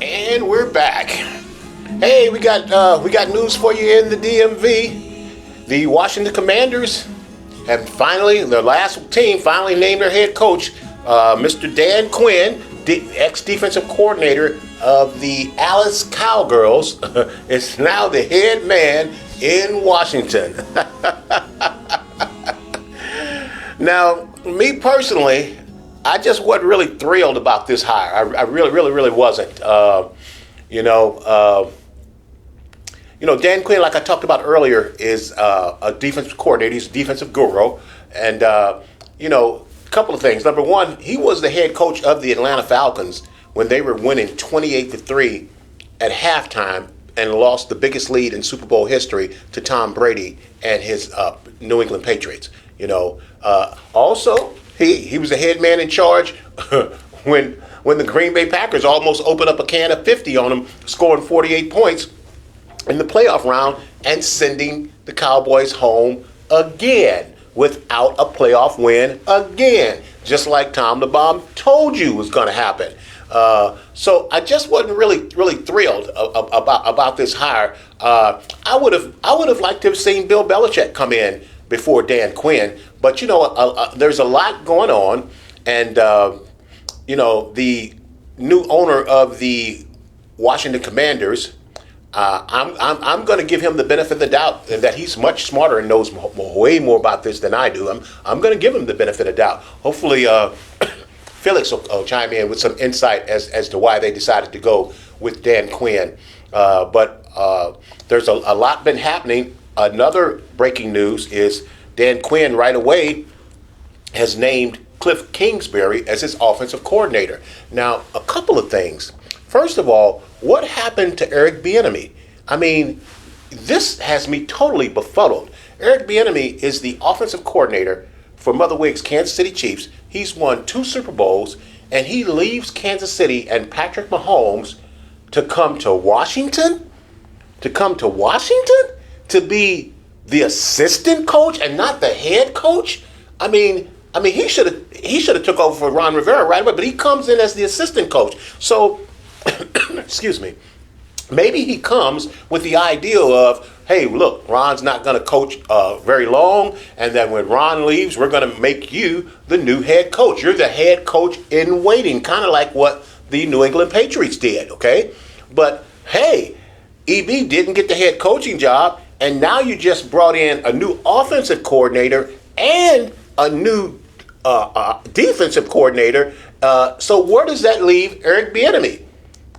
Speaker 2: And we're back. Hey, we got news for you in the DMV. The Washington Commanders have finally, the last team finally named their head coach, Mr. Dan Quinn, ex-defensive coordinator of the Alice Cowgirls, is now the head man in Washington. Now, me personally, I just wasn't really thrilled about this hire. I really wasn't. Dan Quinn, like I talked about earlier, is a defensive coordinator. He's a defensive guru. And, a couple of things. Number one, he was the head coach of the Atlanta Falcons when they were winning 28-3 at halftime and lost the biggest lead in Super Bowl history to Tom Brady and his New England Patriots. Also, he was the head man in charge when the Green Bay Packers almost opened up a can of 50 on him, scoring 48 points in the playoff round and sending the Cowboys home again without a playoff win again, just like Tom the Bomb told you was going to happen. So I just wasn't really thrilled about this hire. I would have liked to have seen Bill Belichick come in before Dan Quinn, but there's a lot going on, and the new owner of the Washington Commanders, I'm going to give him the benefit of the doubt that he's much smarter and knows way more about this than I do. I'm going to give him the benefit of the doubt. Hopefully, Felix will chime in with some insight as to why they decided to go with Dan Quinn. But there's a lot been happening. Another breaking news is Dan Quinn right away has named Cliff Kingsbury as his offensive coordinator. Now, a couple of things. First of all, what happened to Eric Bieniemy? I mean, this has me totally befuddled. Eric Bieniemy is the offensive coordinator for Mother Wig's Kansas City Chiefs. He's won 2 Super Bowls, and he leaves Kansas City and Patrick Mahomes to come to Washington? To be the assistant coach and not the head coach? I mean, he should have took over for Ron Rivera right away, but he comes in as the assistant coach. So, excuse me, maybe he comes with the idea of, hey, look, Ron's not going to coach very long, and then when Ron leaves, we're going to make you the new head coach. You're the head coach in waiting, kind of like what the New England Patriots did, okay? But, hey, EB didn't get the head coaching job, and now you just brought in a new offensive coordinator and a new defensive coordinator. So where does that leave Eric Bieniemy?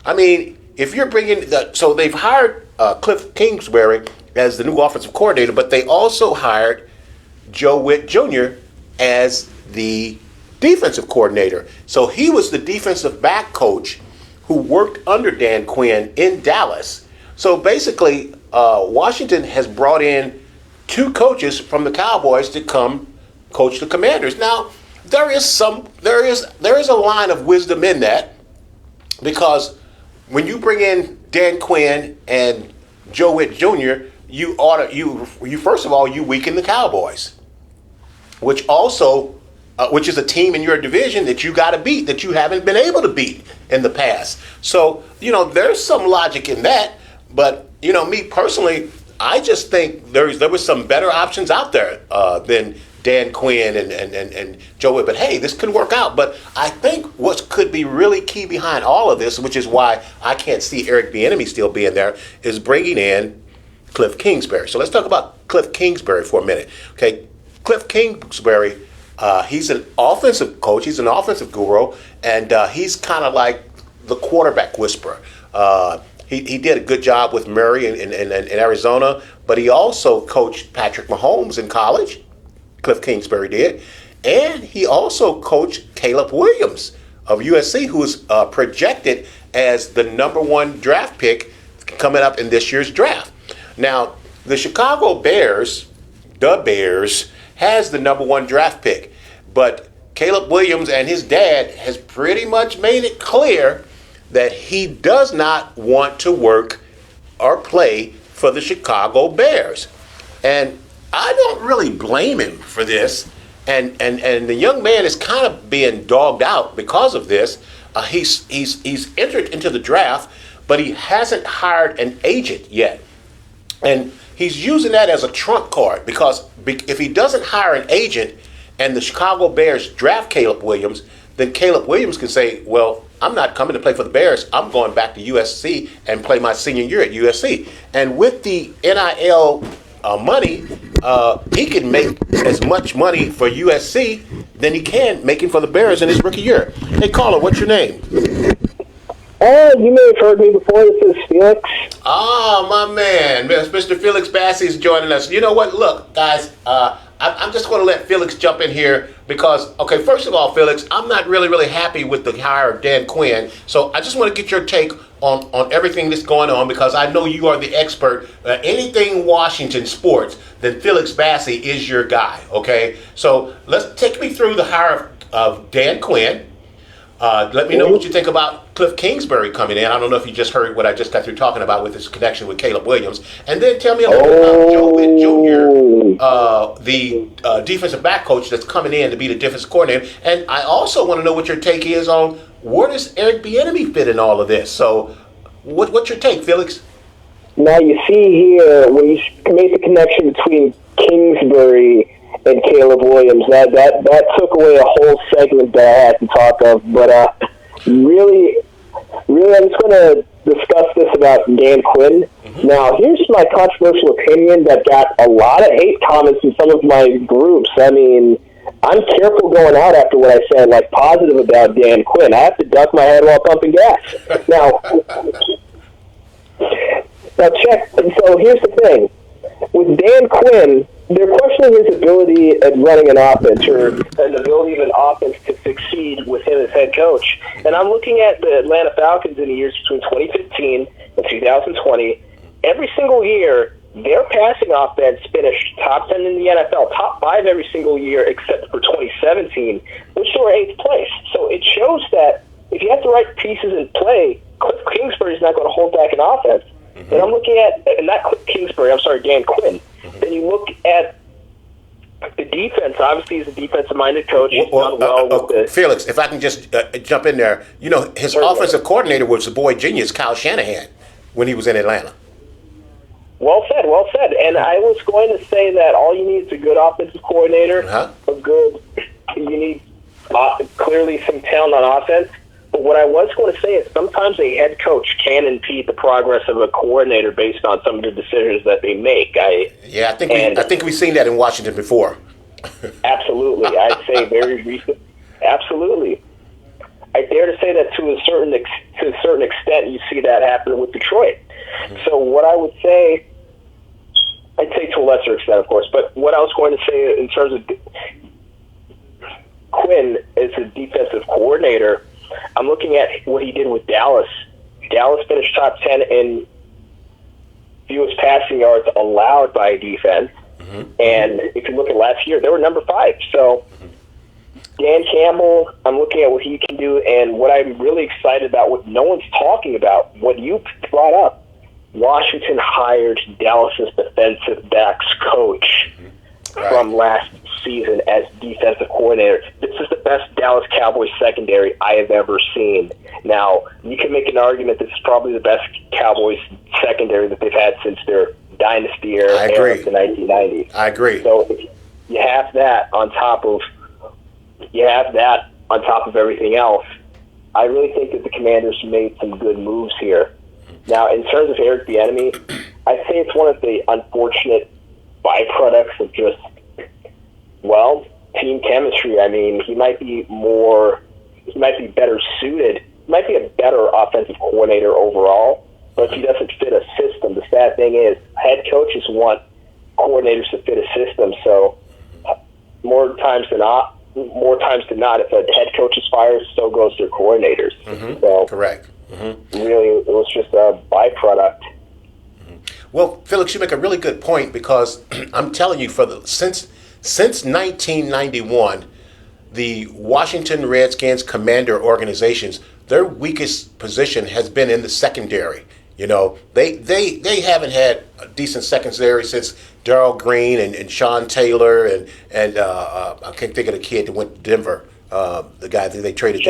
Speaker 2: I mean, if you're bringing so they've hired Cliff Kingsbury as the new offensive coordinator, but they also hired Joe Witt Jr. as the defensive coordinator. So he was the defensive back coach who worked under Dan Quinn in Dallas. So basically, Washington has brought in 2 coaches from the Cowboys to come coach the Commanders. Now, there is a line of wisdom in that, because when you bring in Dan Quinn and Joe Witt Jr., you first of all, you weaken the Cowboys, which is a team in your division that you got to beat, that you haven't been able to beat in the past. So, there's some logic in that. But, me personally, I just think there was some better options out there than Dan Quinn and Joe Witt. But, hey, this could work out. But I think what could be really key behind all of this, which is why I can't see Eric Bieniemy still being there, is bringing in Cliff Kingsbury. So let's talk about Cliff Kingsbury for a minute. Okay, Cliff Kingsbury, he's an offensive coach. He's an offensive guru, and he's kind of like the quarterback whisperer. He did a good job with Murray in Arizona, but he also coached Patrick Mahomes in college. Cliff Kingsbury did. And he also coached Caleb Williams of USC, who is projected as the number 1 draft pick coming up in this year's draft. Now, the Chicago Bears, has the number 1 draft pick. But Caleb Williams and his dad has pretty much made it clear that he does not want to work or play for the Chicago Bears. And I don't really blame him for this. And the young man is kind of being dogged out because of this. He's entered into the draft, but he hasn't hired an agent yet. And he's using that as a trump card because if he doesn't hire an agent and the Chicago Bears draft Caleb Williams, then Caleb Williams can say, well, I'm not coming to play for the Bears. I'm going back to USC and play my senior year at USC. And with the NIL money, he can make as much money for USC than he can making for the Bears in his rookie year. Hey, caller, what's your name?
Speaker 8: You may have heard me before. This is Felix.
Speaker 2: My man. Mr. Felix Bassey is joining us. You know what? Look, guys, I'm just going to let Felix jump in here because, okay, first of all, Felix, I'm not really happy with the hire of Dan Quinn. So I just want to get your take on everything that's going on because I know you are the expert. Anything Washington sports, then Felix Bassey is your guy, okay? So let's take me through the hire of Dan Quinn. Let me know what you think about Cliff Kingsbury coming in. I don't know if you just heard what I just got through talking about with his connection with Caleb Williams. And then tell me a little bit about Joe Witt Jr., the defensive back coach that's coming in to be the defensive coordinator. And I also want to know what your take is on where does Eric Bieniemy fit in all of this. So what's your take, Felix?
Speaker 8: Now you see here when you make the connection between Kingsbury and Caleb Williams, that took away a whole segment that I had to talk of. But really, I'm just going to discuss this about Dan Quinn. Mm-hmm. Now, here's my controversial opinion that got a lot of hate comments in some of my groups. I mean, I'm careful going out after what I said, like positive about Dan Quinn. I have to duck my head while pumping gas. Now check. So here's the thing. With Dan Quinn, they're questioning his ability at running an offense or an ability of an offense to succeed with him as head coach. And I'm looking at the Atlanta Falcons in the years between 2015 and 2020. Every single year, their passing offense finished top 10 in the NFL, top 5 every single year except for 2017, which they were 8th place. So it shows that if you have the right pieces in play, Cliff Kingsbury is not going to hold back an offense. Mm-hmm. And I'm looking at, and not Cliff Kingsbury, I'm sorry, Dan Quinn. Mm-hmm. Then you look at the defense. Obviously, he's a defensive-minded coach.
Speaker 2: Felix, if I can just jump in there. You know, his offensive coordinator was the boy genius, Kyle Shanahan, when he was in Atlanta.
Speaker 8: Well said. And I was going to say that all you need is a good offensive coordinator, you need clearly some talent on offense. But what I was going to say is sometimes a head coach can impede the progress of a coordinator based on some of the decisions that they make. I think we've seen that in Washington before. Absolutely. I'd say very recent. Absolutely. I dare to say that to a certain extent you see that happen with Detroit. Mm-hmm. So what I would say, I'd say to a lesser extent, of course, but what I was going to say in terms of Quinn as a defensive coordinator, I'm looking at what he did with Dallas. Dallas finished top 10 in fewest passing yards allowed by defense. Mm-hmm. And if you look at last year, they were number 5. So Dan Campbell, I'm looking at what he can do, and what I'm really excited about, what no one's talking about, what you brought up, Washington hired Dallas's defensive backs coach from last season as defensive coordinator. This is the best Dallas Cowboys secondary I have ever seen. Now, you can make an argument this is probably the best Cowboys secondary that they've had since their dynasty era of the 1990s.
Speaker 2: I agree.
Speaker 8: So if you have that on top of everything else, I really think that the Commanders made some good moves here. Now, in terms of Eric Bieniemy, I say it's one of the unfortunate byproducts of just, team chemistry. I mean, he might be better suited. He might be a better offensive coordinator overall, but he doesn't fit a system. The sad thing is, head coaches want coordinators to fit a system. So, more times than not, if a head coach is fired, so goes their coordinators. So,
Speaker 2: correct.
Speaker 8: Really, it was just a byproduct.
Speaker 2: Well, Felix, you make a really good point, because I'm telling you, since 1991, the Washington Redskins Commander organizations, their weakest position has been in the secondary. You know, they haven't had a decent secondary since Darrell Green and Sean Taylor and I can't think of the kid that went to Denver. The guy that they traded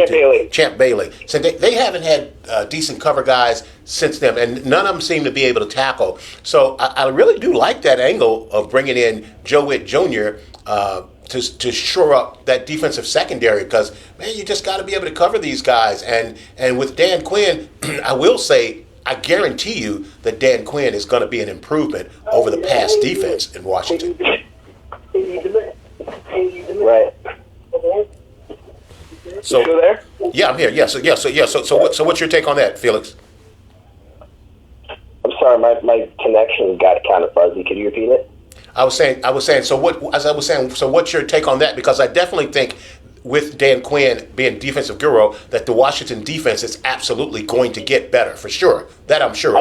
Speaker 2: Champ Bailey. So they haven't had decent cover guys since then, and none of them seem to be able to tackle. So I really do like that angle of bringing in Joe Witt Jr. To shore up that defensive secondary, because, man, you just got to be able to cover these guys. And with Dan Quinn, I will say, I guarantee you that Dan Quinn is going to be an improvement over the past defense in Washington.
Speaker 8: Right.
Speaker 2: So,
Speaker 8: you still there?
Speaker 2: Yeah, I'm here. So what's your take on that, Felix?
Speaker 8: I'm sorry, my connection got kind of fuzzy. Can you repeat it?
Speaker 2: I was saying. So what's your take on that? Because I definitely think, with Dan Quinn being defensive guru, that the Washington defense is absolutely going to get better, for sure. That I'm sure of.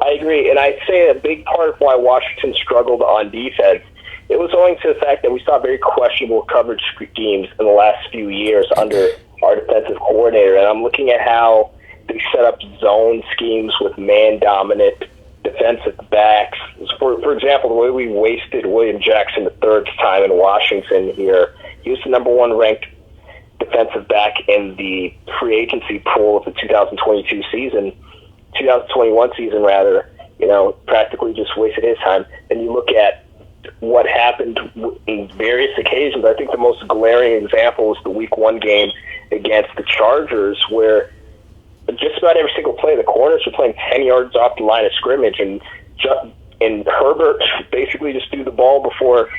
Speaker 8: I agree, and I'd say a big part of why Washington struggled on defense, it was owing to the fact that we saw very questionable coverage schemes in the last few years under our defensive coordinator. And I'm looking at how they set up zone schemes with man-dominant defensive backs. For example, the way we wasted William Jackson III's time in Washington here. He was the number one ranked defensive back in the free agency pool of the 2021 season, practically just wasted his time. And you look at what happened in various occasions. I think the most glaring example was the Week 1 game against the Chargers, where just about every single play, the corners were playing 10 yards off the line of scrimmage, and Herbert basically just threw the ball before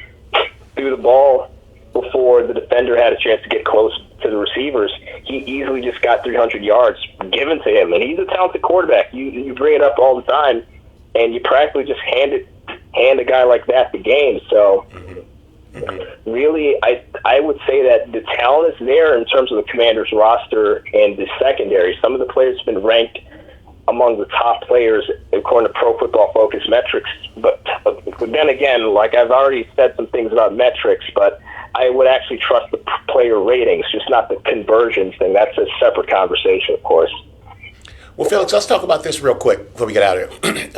Speaker 8: the defender had a chance to get close to the receivers. He easily just got 300 yards given to him, and he's a talented quarterback. You bring it up all the time, and you practically just hand a guy like that the game. So really, I would say that the talent is there in terms of the Commanders roster and the secondary. Some of the players have been ranked among the top players according to Pro Football Focus metrics. But then again, like I've already said some things about metrics, but I would actually trust the player ratings, just not the conversions thing. That's a separate conversation, of course.
Speaker 2: Well, Felix, let's talk about this real quick before we get out of here.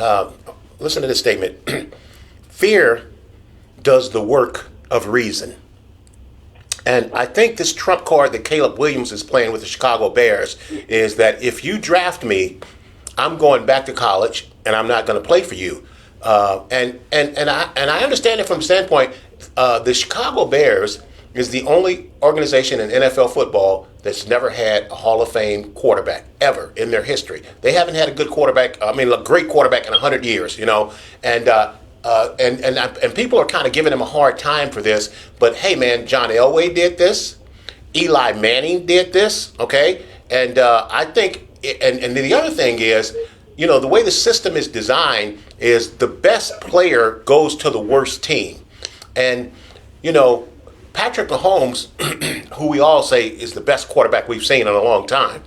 Speaker 2: Listen to this statement. Fear does the work of reason. And I think this trump card that Caleb Williams is playing with the Chicago Bears is that if you draft me, I'm going back to college and I'm not going to play for you. And I understand it from the standpoint, the Chicago Bears is the only organization in NFL football that's never had a Hall of Fame quarterback ever in their history. They haven't had a good quarterback, a great quarterback in 100 years, and people are kind of giving him a hard time for this. But hey, man, John Elway did this. Eli Manning did this, okay? And I think, and the other thing is, the way the system is designed is the best player goes to the worst team. And, Patrick Mahomes, who we all say is the best quarterback we've seen in a long time,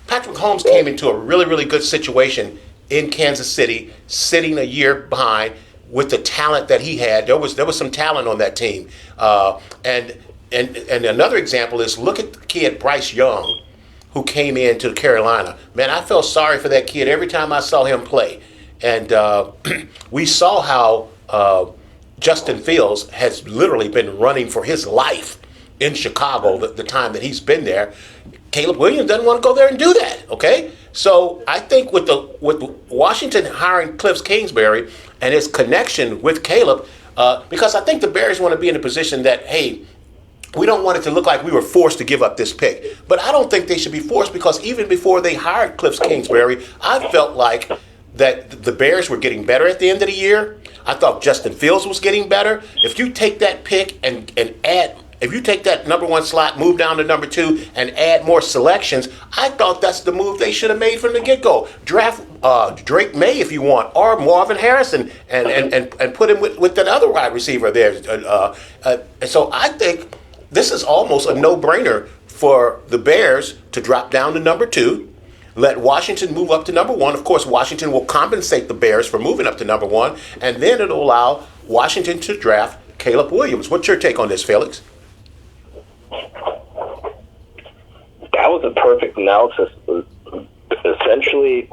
Speaker 2: Patrick Mahomes came into a really, really good situation in Kansas City, sitting a year behind with the talent that he had. There was some talent on that team. And and another example is look at the kid Bryce Young, who came into Carolina. Man, I felt sorry for that kid every time I saw him play. And we saw how Justin Fields has literally been running for his life in Chicago the time that he's been there. Caleb Williams doesn't want to go there and do that, okay? So I think with Washington hiring Cliff Kingsbury and his connection with Caleb, because I think the Bears want to be in a position that, hey, we don't want it to look like we were forced to give up this pick. But I don't think they should be forced, because even before they hired Cliff Kingsbury, I felt like that the Bears were getting better at the end of the year. I thought Justin Fields was getting better. If you take that pick and add, if you take that number 1 slot, move down to number 2, and add more selections, I thought that's the move they should have made from the get-go. Draft Drake May if you want, or Marvin Harrison, and put him with that other wide receiver there. And so I think this is almost a no-brainer for the Bears to drop down to number 2, let Washington move up to number 1. Of course, Washington will compensate the Bears for moving up to number 1, and then it'll allow Washington to draft Caleb Williams. What's your take on this, Felix?
Speaker 8: That was a perfect analysis. Essentially,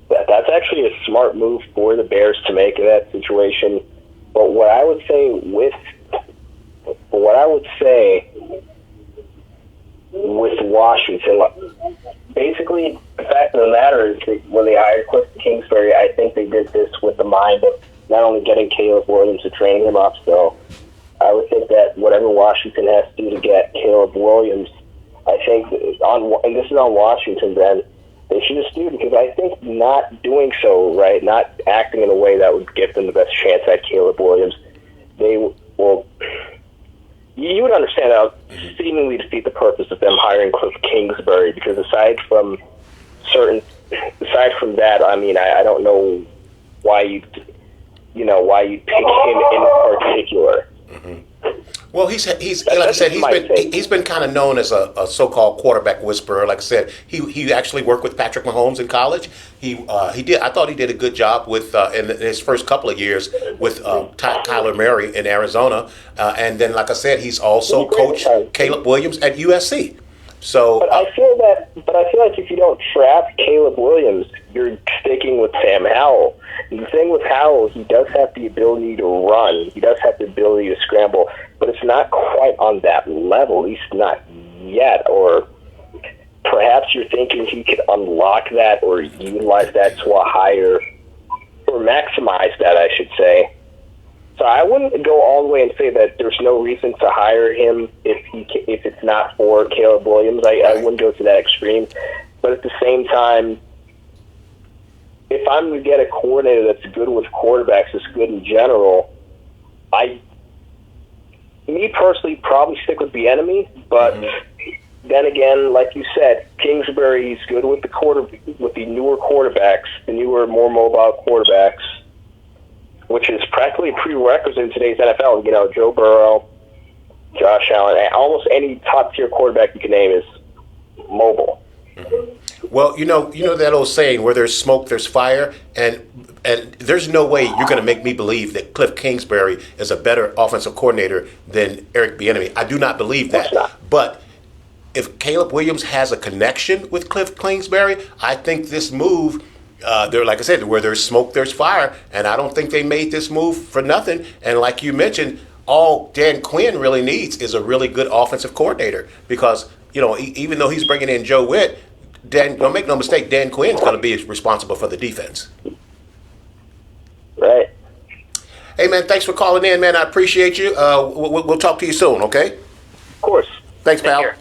Speaker 8: that's actually a smart move for the Bears to make in that situation. But what I would say with Washington, basically, the fact of the matter is that when they hired Cliff Kingsbury, I think they did this with the mind of not only getting Caleb Williams and training him up. So I would think that whatever Washington has to do to get Caleb Williams, I think and this is on Washington, then they should just do it, because I think not doing so, right, not acting in a way that would give them the best chance at Caleb Williams, they will. You would understand that would seemingly defeat the purpose of them hiring Cliff Kingsbury, because aside from that, I mean, I don't know why you'd pick him in particular.
Speaker 2: Mm-hmm. Well, he's like I said, he's been kind of known as a so-called quarterback whisperer. Like I said, he actually worked with Patrick Mahomes in college. He did. I thought he did a good job with in his first couple of years with Kyler Murray in Arizona, and then like I said, he's also coached Caleb Williams at USC. So,
Speaker 8: but I feel like if you don't draft Caleb Williams, you're sticking with Sam Howell. And the thing with Howell, he does have the ability to run. He does have the ability to scramble, but it's not quite on that level, at least not yet. Or perhaps you're thinking he could unlock that or utilize that to a higher, or maximize that, I should say. So I wouldn't go all the way and say that there's no reason to hire him if it's not for Caleb Williams. I wouldn't go to that extreme. But at the same time, if I'm going to get a coordinator that's good with quarterbacks, that's good in general, me personally, probably stick with Bieniemy. But then again, like you said, Kingsbury, he's good with the newer quarterbacks, the newer, more mobile quarterbacks, which is practically a prerequisite in today's NFL. You know, Joe Burrow, Josh Allen, almost any top-tier quarterback you can name is mobile.
Speaker 2: Mm-hmm. Well, you know that old saying, where there's smoke, there's fire, and there's no way you're going to make me believe that Cliff Kingsbury is a better offensive coordinator than Eric Bieniemy. I do not believe that. But if Caleb Williams has a connection with Cliff Kingsbury, I think this move, like I said, where there's smoke, there's fire, and I don't think they made this move for nothing. And like you mentioned, all Dan Quinn really needs is a really good offensive coordinator, because even though he's bringing in Joe Witt, don't make no mistake, Dan Quinn's going to be responsible for the defense.
Speaker 8: Right.
Speaker 2: Hey, man, thanks for calling in, man. I appreciate you. We'll talk to you soon, okay?
Speaker 8: Of course.
Speaker 2: Thanks, pal.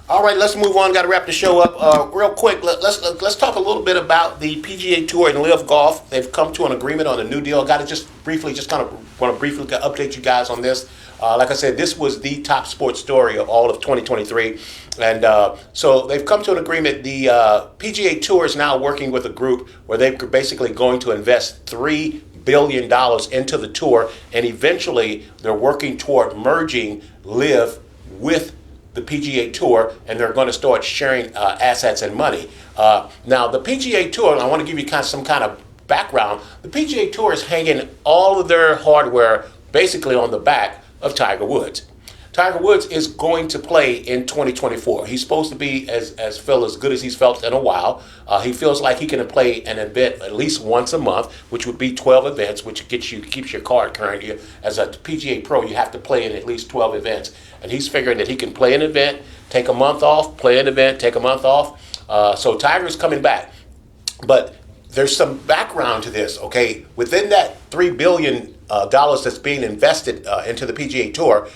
Speaker 2: All right, let's move on. Got to wrap the show up real quick. Let's talk a little bit about the PGA Tour and Live Golf. They've come to an agreement on a new deal. Got to just want to briefly update you guys on this. Like I said, this was the top sports story of all of 2023. And so they've come to an agreement. The PGA Tour is now working with a group where they're basically going to invest $3 billion into the tour. And eventually they're working toward merging Live with the PGA Tour, and they're going to start sharing assets and money. Now, the PGA Tour, and I want to give you some kind of background, the PGA Tour is hanging all of their hardware basically on the back of Tiger Woods. Tiger Woods is going to play in 2024. He's supposed to be, as Phil, as good as he's felt in a while. He feels like he can play an event at least once a month, which would be 12 events, which keeps your card current. As a PGA Pro, you have to play in at least 12 events. And he's figuring that he can play an event, take a month off, play an event, take a month off. So Tiger's coming back. But there's some background to this, okay? Within that $3 billion that's being invested into the PGA Tour,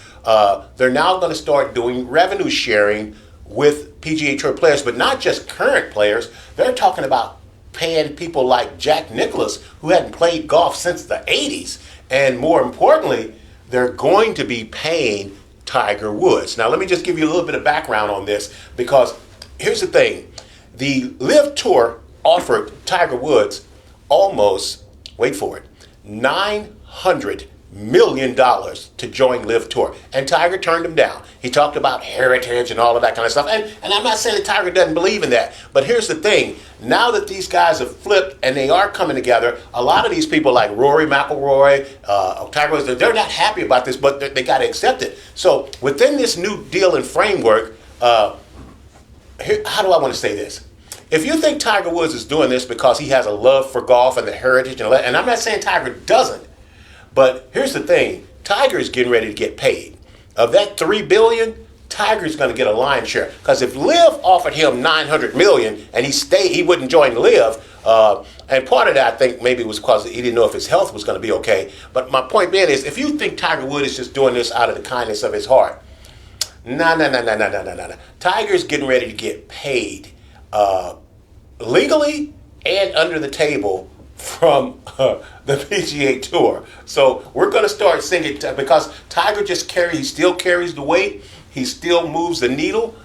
Speaker 2: they're now going to start doing revenue sharing with PGA Tour players, but not just current players. They're talking about paying people like Jack Nicklaus, who hadn't played golf since the 80s. And more importantly, they're going to be paying Tiger Woods. Now, let me just give you a little bit of background on this, because here's the thing. The LIV Tour offered Tiger Woods almost, wait for it, $900 million to join LIV Tour. And Tiger turned him down. He talked about heritage and all of that kind of stuff. And I'm not saying that Tiger doesn't believe in that. But here's the thing. Now that these guys have flipped and they are coming together, a lot of these people like Rory McIlroy, Tiger Woods, they're not happy about this, but they got to accept it. So within this new deal and framework, how do I want to say this? If you think Tiger Woods is doing this because he has a love for golf and the heritage, and I'm not saying Tiger doesn't, but here's the thing. Tiger is getting ready to get paid. Of that $3 billion, Tiger's going to get a lion's share. Because if LIV offered him $900 million and he wouldn't join LIV. And part of that, I think, maybe was because he didn't know if his health was going to be okay. But my point being is, if you think Tiger Woods is just doing this out of the kindness of his heart, no. Tiger's getting ready to get paid legally and under the table from the PGA Tour. So we're going to start singing, because Tiger he still carries the weight, he still moves the needle,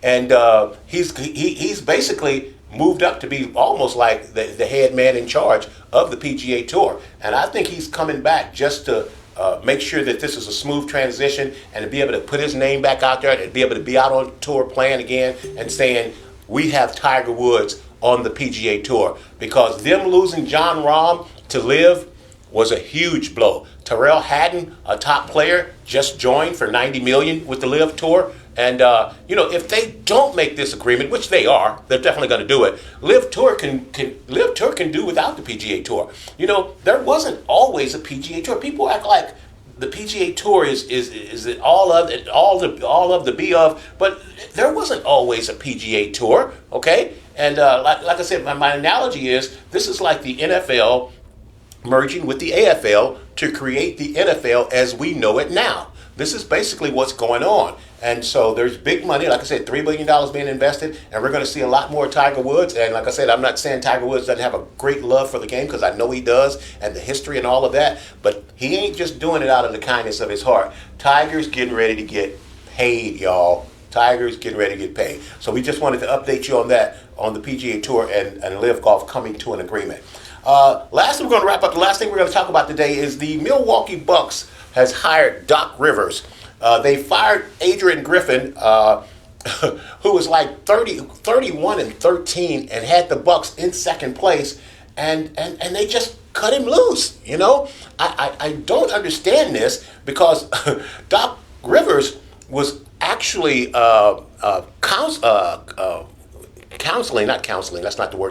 Speaker 2: and he's basically moved up to be almost like the head man in charge of the PGA Tour. And I think he's coming back just to make sure that this is a smooth transition, and to be able to put his name back out there and be able to be out on tour playing again and saying, we have Tiger Woods on the PGA Tour. Because them losing Jon Rahm to LIV was a huge blow. Tyrrell Hatton, a top player, just joined for $90 million with the LIV Tour. And, if they don't make this agreement, which they are, they're definitely going to do it, LIV Tour can do without the PGA Tour. There wasn't always a PGA Tour. People act like the PGA Tour is all of the be of, but there wasn't always a PGA Tour, okay? And like I said, my analogy is, this is like the NFL merging with the AFL to create the NFL as we know it now. This is basically what's going on. And so there's big money, like I said, $3 billion being invested, and we're going to see a lot more Tiger Woods. And like I said, I'm not saying Tiger Woods doesn't have a great love for the game, because I know he does, and the history and all of that, but he ain't just doing it out of the kindness of his heart. Tiger's getting ready to get paid, y'all. Tiger's getting ready to get paid. So we just wanted to update you on that, on the PGA Tour and LIV Golf coming to an agreement. Lastly, we're going to wrap up. The last thing we're going to talk about today is the Milwaukee Bucks has hired Doc Rivers. They fired Adrian Griffin, who was like 31-13 and had the Bucks in second place, and they just cut him loose. I don't understand this, because Doc Rivers was actually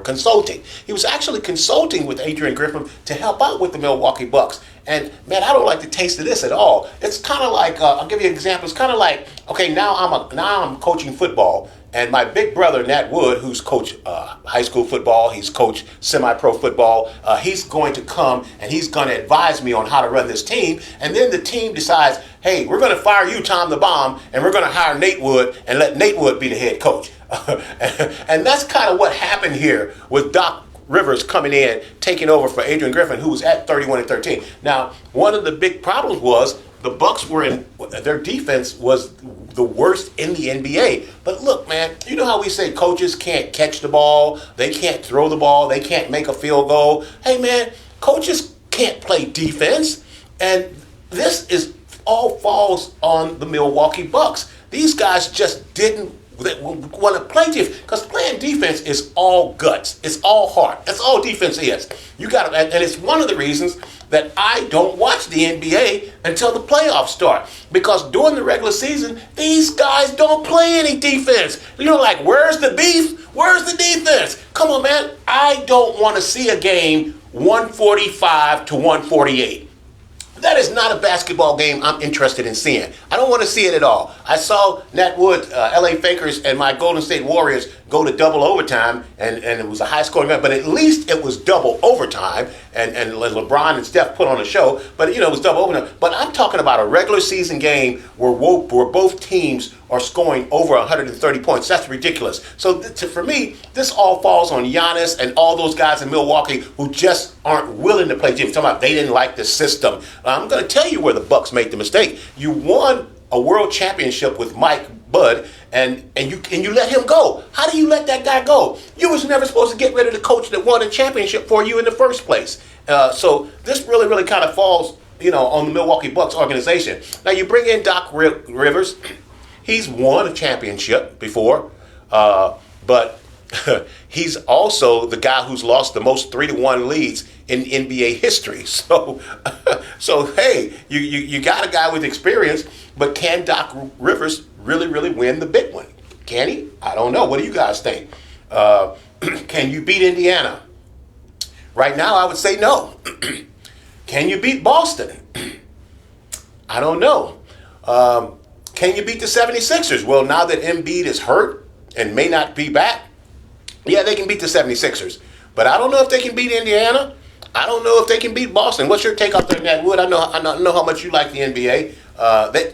Speaker 2: consulting. He was actually consulting with Adrian Griffin to help out with the Milwaukee Bucks. And man, I don't like the taste of this at all. It's kind of like, I'll give you an example. It's kind of like, okay, now I'm coaching football, and my big brother Nat Wood, who's coached high school football, he's coached semi-pro football. He's going to come and he's going to advise me on how to run this team. And then the team decides, hey, we're going to fire you, Tom the Bomb, and we're going to hire Nate Wood and let Nate Wood be the head coach. And that's kind of what happened here with Doc Rivers coming in, taking over for Adrian Griffin, who was at 31-13. Now, one of the big problems was the Bucks their defense was the worst in the NBA. But look, man, you know how we say coaches can't catch the ball, they can't throw the ball, they can't make a field goal. Hey, man, coaches can't play defense. And this all falls on the Milwaukee Bucks. These guys just didn't that want to play defense, because playing defense is all guts. It's all heart. That's all defense is. You got to, and it's one of the reasons that I don't watch the NBA until the playoffs start, because during the regular season, these guys don't play any defense. You know, like, where's the beef? Where's the defense? Come on, man. I don't want to see a game 145 to 148. That is not a basketball game I'm interested in seeing. I don't want to see it at all. I saw Nat Wood, LA Fakers, and my Golden State Warriors go to double overtime, and it was a high-scoring game, but at least it was double overtime, and LeBron and Steph put on a show, but, you know, it was double overtime. But I'm talking about a regular season game where both teams are scoring over 130 points. That's ridiculous. So for me, this all falls on Giannis and all those guys in Milwaukee who just aren't willing to play defense. Talking about they didn't like the system. I'm going to tell you where the Bucks made the mistake. You won a world championship with Mike Bud, and you let him go. How do you let that guy go? You was never supposed to get rid of the coach that won a championship for you in the first place. So this really kind of falls, you know, on the Milwaukee Bucks organization. Now you bring in Doc Rivers. He's won a championship before, but he's also the guy who's lost the most 3-1 leads in NBA history. So hey, you got a guy with experience, but can Doc Rivers really win the big one? Can he? I don't know. What do you guys think? Can you beat Indiana? Right now, I would say no. Can you beat Boston? I don't know. Can you beat the 76ers? Well, now that Embiid is hurt and may not be back, yeah, they can beat the 76ers. But I don't know if they can beat Indiana. I don't know if they can beat Boston. What's your take out there, Nat Wood? I know how much you like the NBA.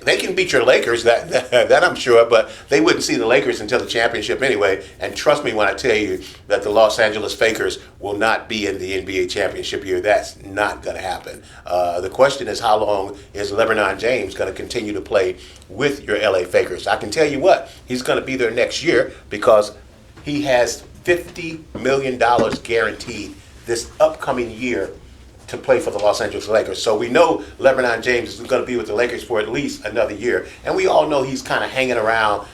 Speaker 2: They can beat your Lakers, that I'm sure, but they wouldn't see the Lakers until the championship anyway. And trust me when I tell you that the Los Angeles Fakers will not be in the NBA championship year. That's not going to happen. The question is, how long is LeBron James going to continue to play with your LA Fakers? I can tell you what, he's going to be there next year because he has $50 million guaranteed this upcoming year to play for the Los Angeles Lakers. So we know LeBron James is going to be with the Lakers for at least another year. And we all know he's kind of hanging around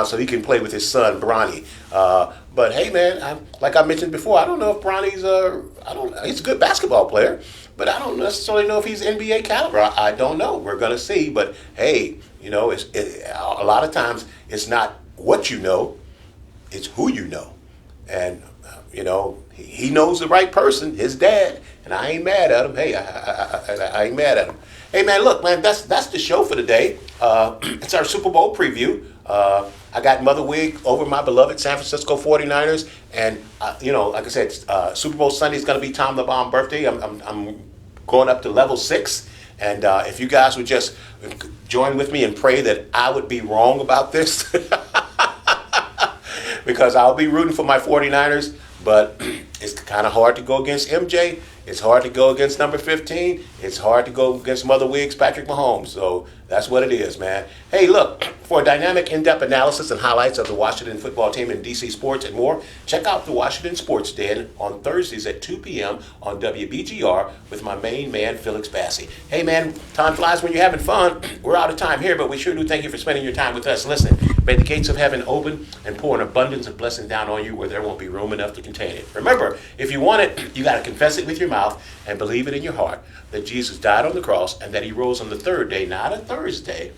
Speaker 2: so he can play with his son, Bronny. But hey, man, like I mentioned before, I don't know if Bronny's he's a good basketball player, but I don't necessarily know if he's NBA caliber. I don't know. We're going to see. But hey, you know, a lot of times it's not what you know, it's who you know. And, you know, he knows the right person, his dad, and I ain't mad at him. Hey, I ain't mad at him. Hey, man, look, man, that's the show for today. It's our Super Bowl preview. I got Mother Wig over my beloved San Francisco 49ers. And, you know, like I said, Super Bowl Sunday is going to be Tom the Bomb birthday. I'm going up to level 6. And if you guys would just join with me and pray that I would be wrong about this. Because I'll be rooting for my 49ers, but it's kind of hard to go against MJ. It's hard to go against number 15. It's hard to go against Mother Wig's Patrick Mahomes. So that's what it is, man. Hey, look, for a dynamic, in-depth analysis and highlights of the Washington football team and DC sports and more, check out the Washington Sports Den on Thursdays at 2 p.m. on WBGR with my main man, Felix Bassi. Hey, man, time flies when you're having fun. We're out of time here, but we sure do thank you for spending your time with us. Listen, may the gates of heaven open and pour an abundance of blessing down on you where there won't be room enough to contain it. Remember, if you want it, you got to confess it with your mouth and believe it in your heart that Jesus died on the cross and that he rose on the third day, not a Thursday,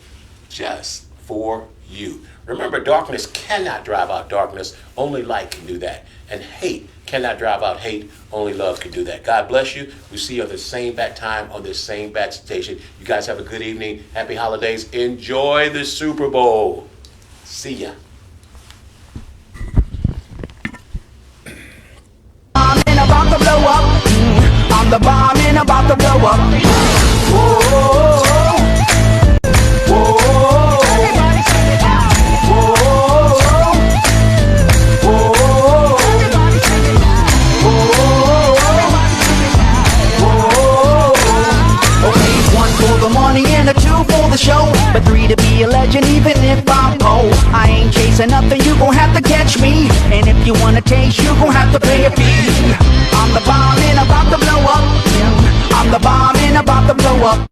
Speaker 2: just for you. Remember, darkness cannot drive out darkness. Only light can do that. And hate cannot drive out hate. Only love can do that. God bless you. We see you on the same bat time on this same bat station. You guys have a good evening. Happy holidays. Enjoy the Super Bowl. See ya.
Speaker 9: About to blow up. I'm the bomb and about to blow up. Whoa, whoa, Okay, 1 for the money and a 2 for the show, but 3 to be a legend even if I'm old. I ain't chasing nothing, you gon' have to catch me. And if you wanna taste, you gon' have to pay a fee. I'm the bomb and about to blow up. I'm the bomb and about to blow up.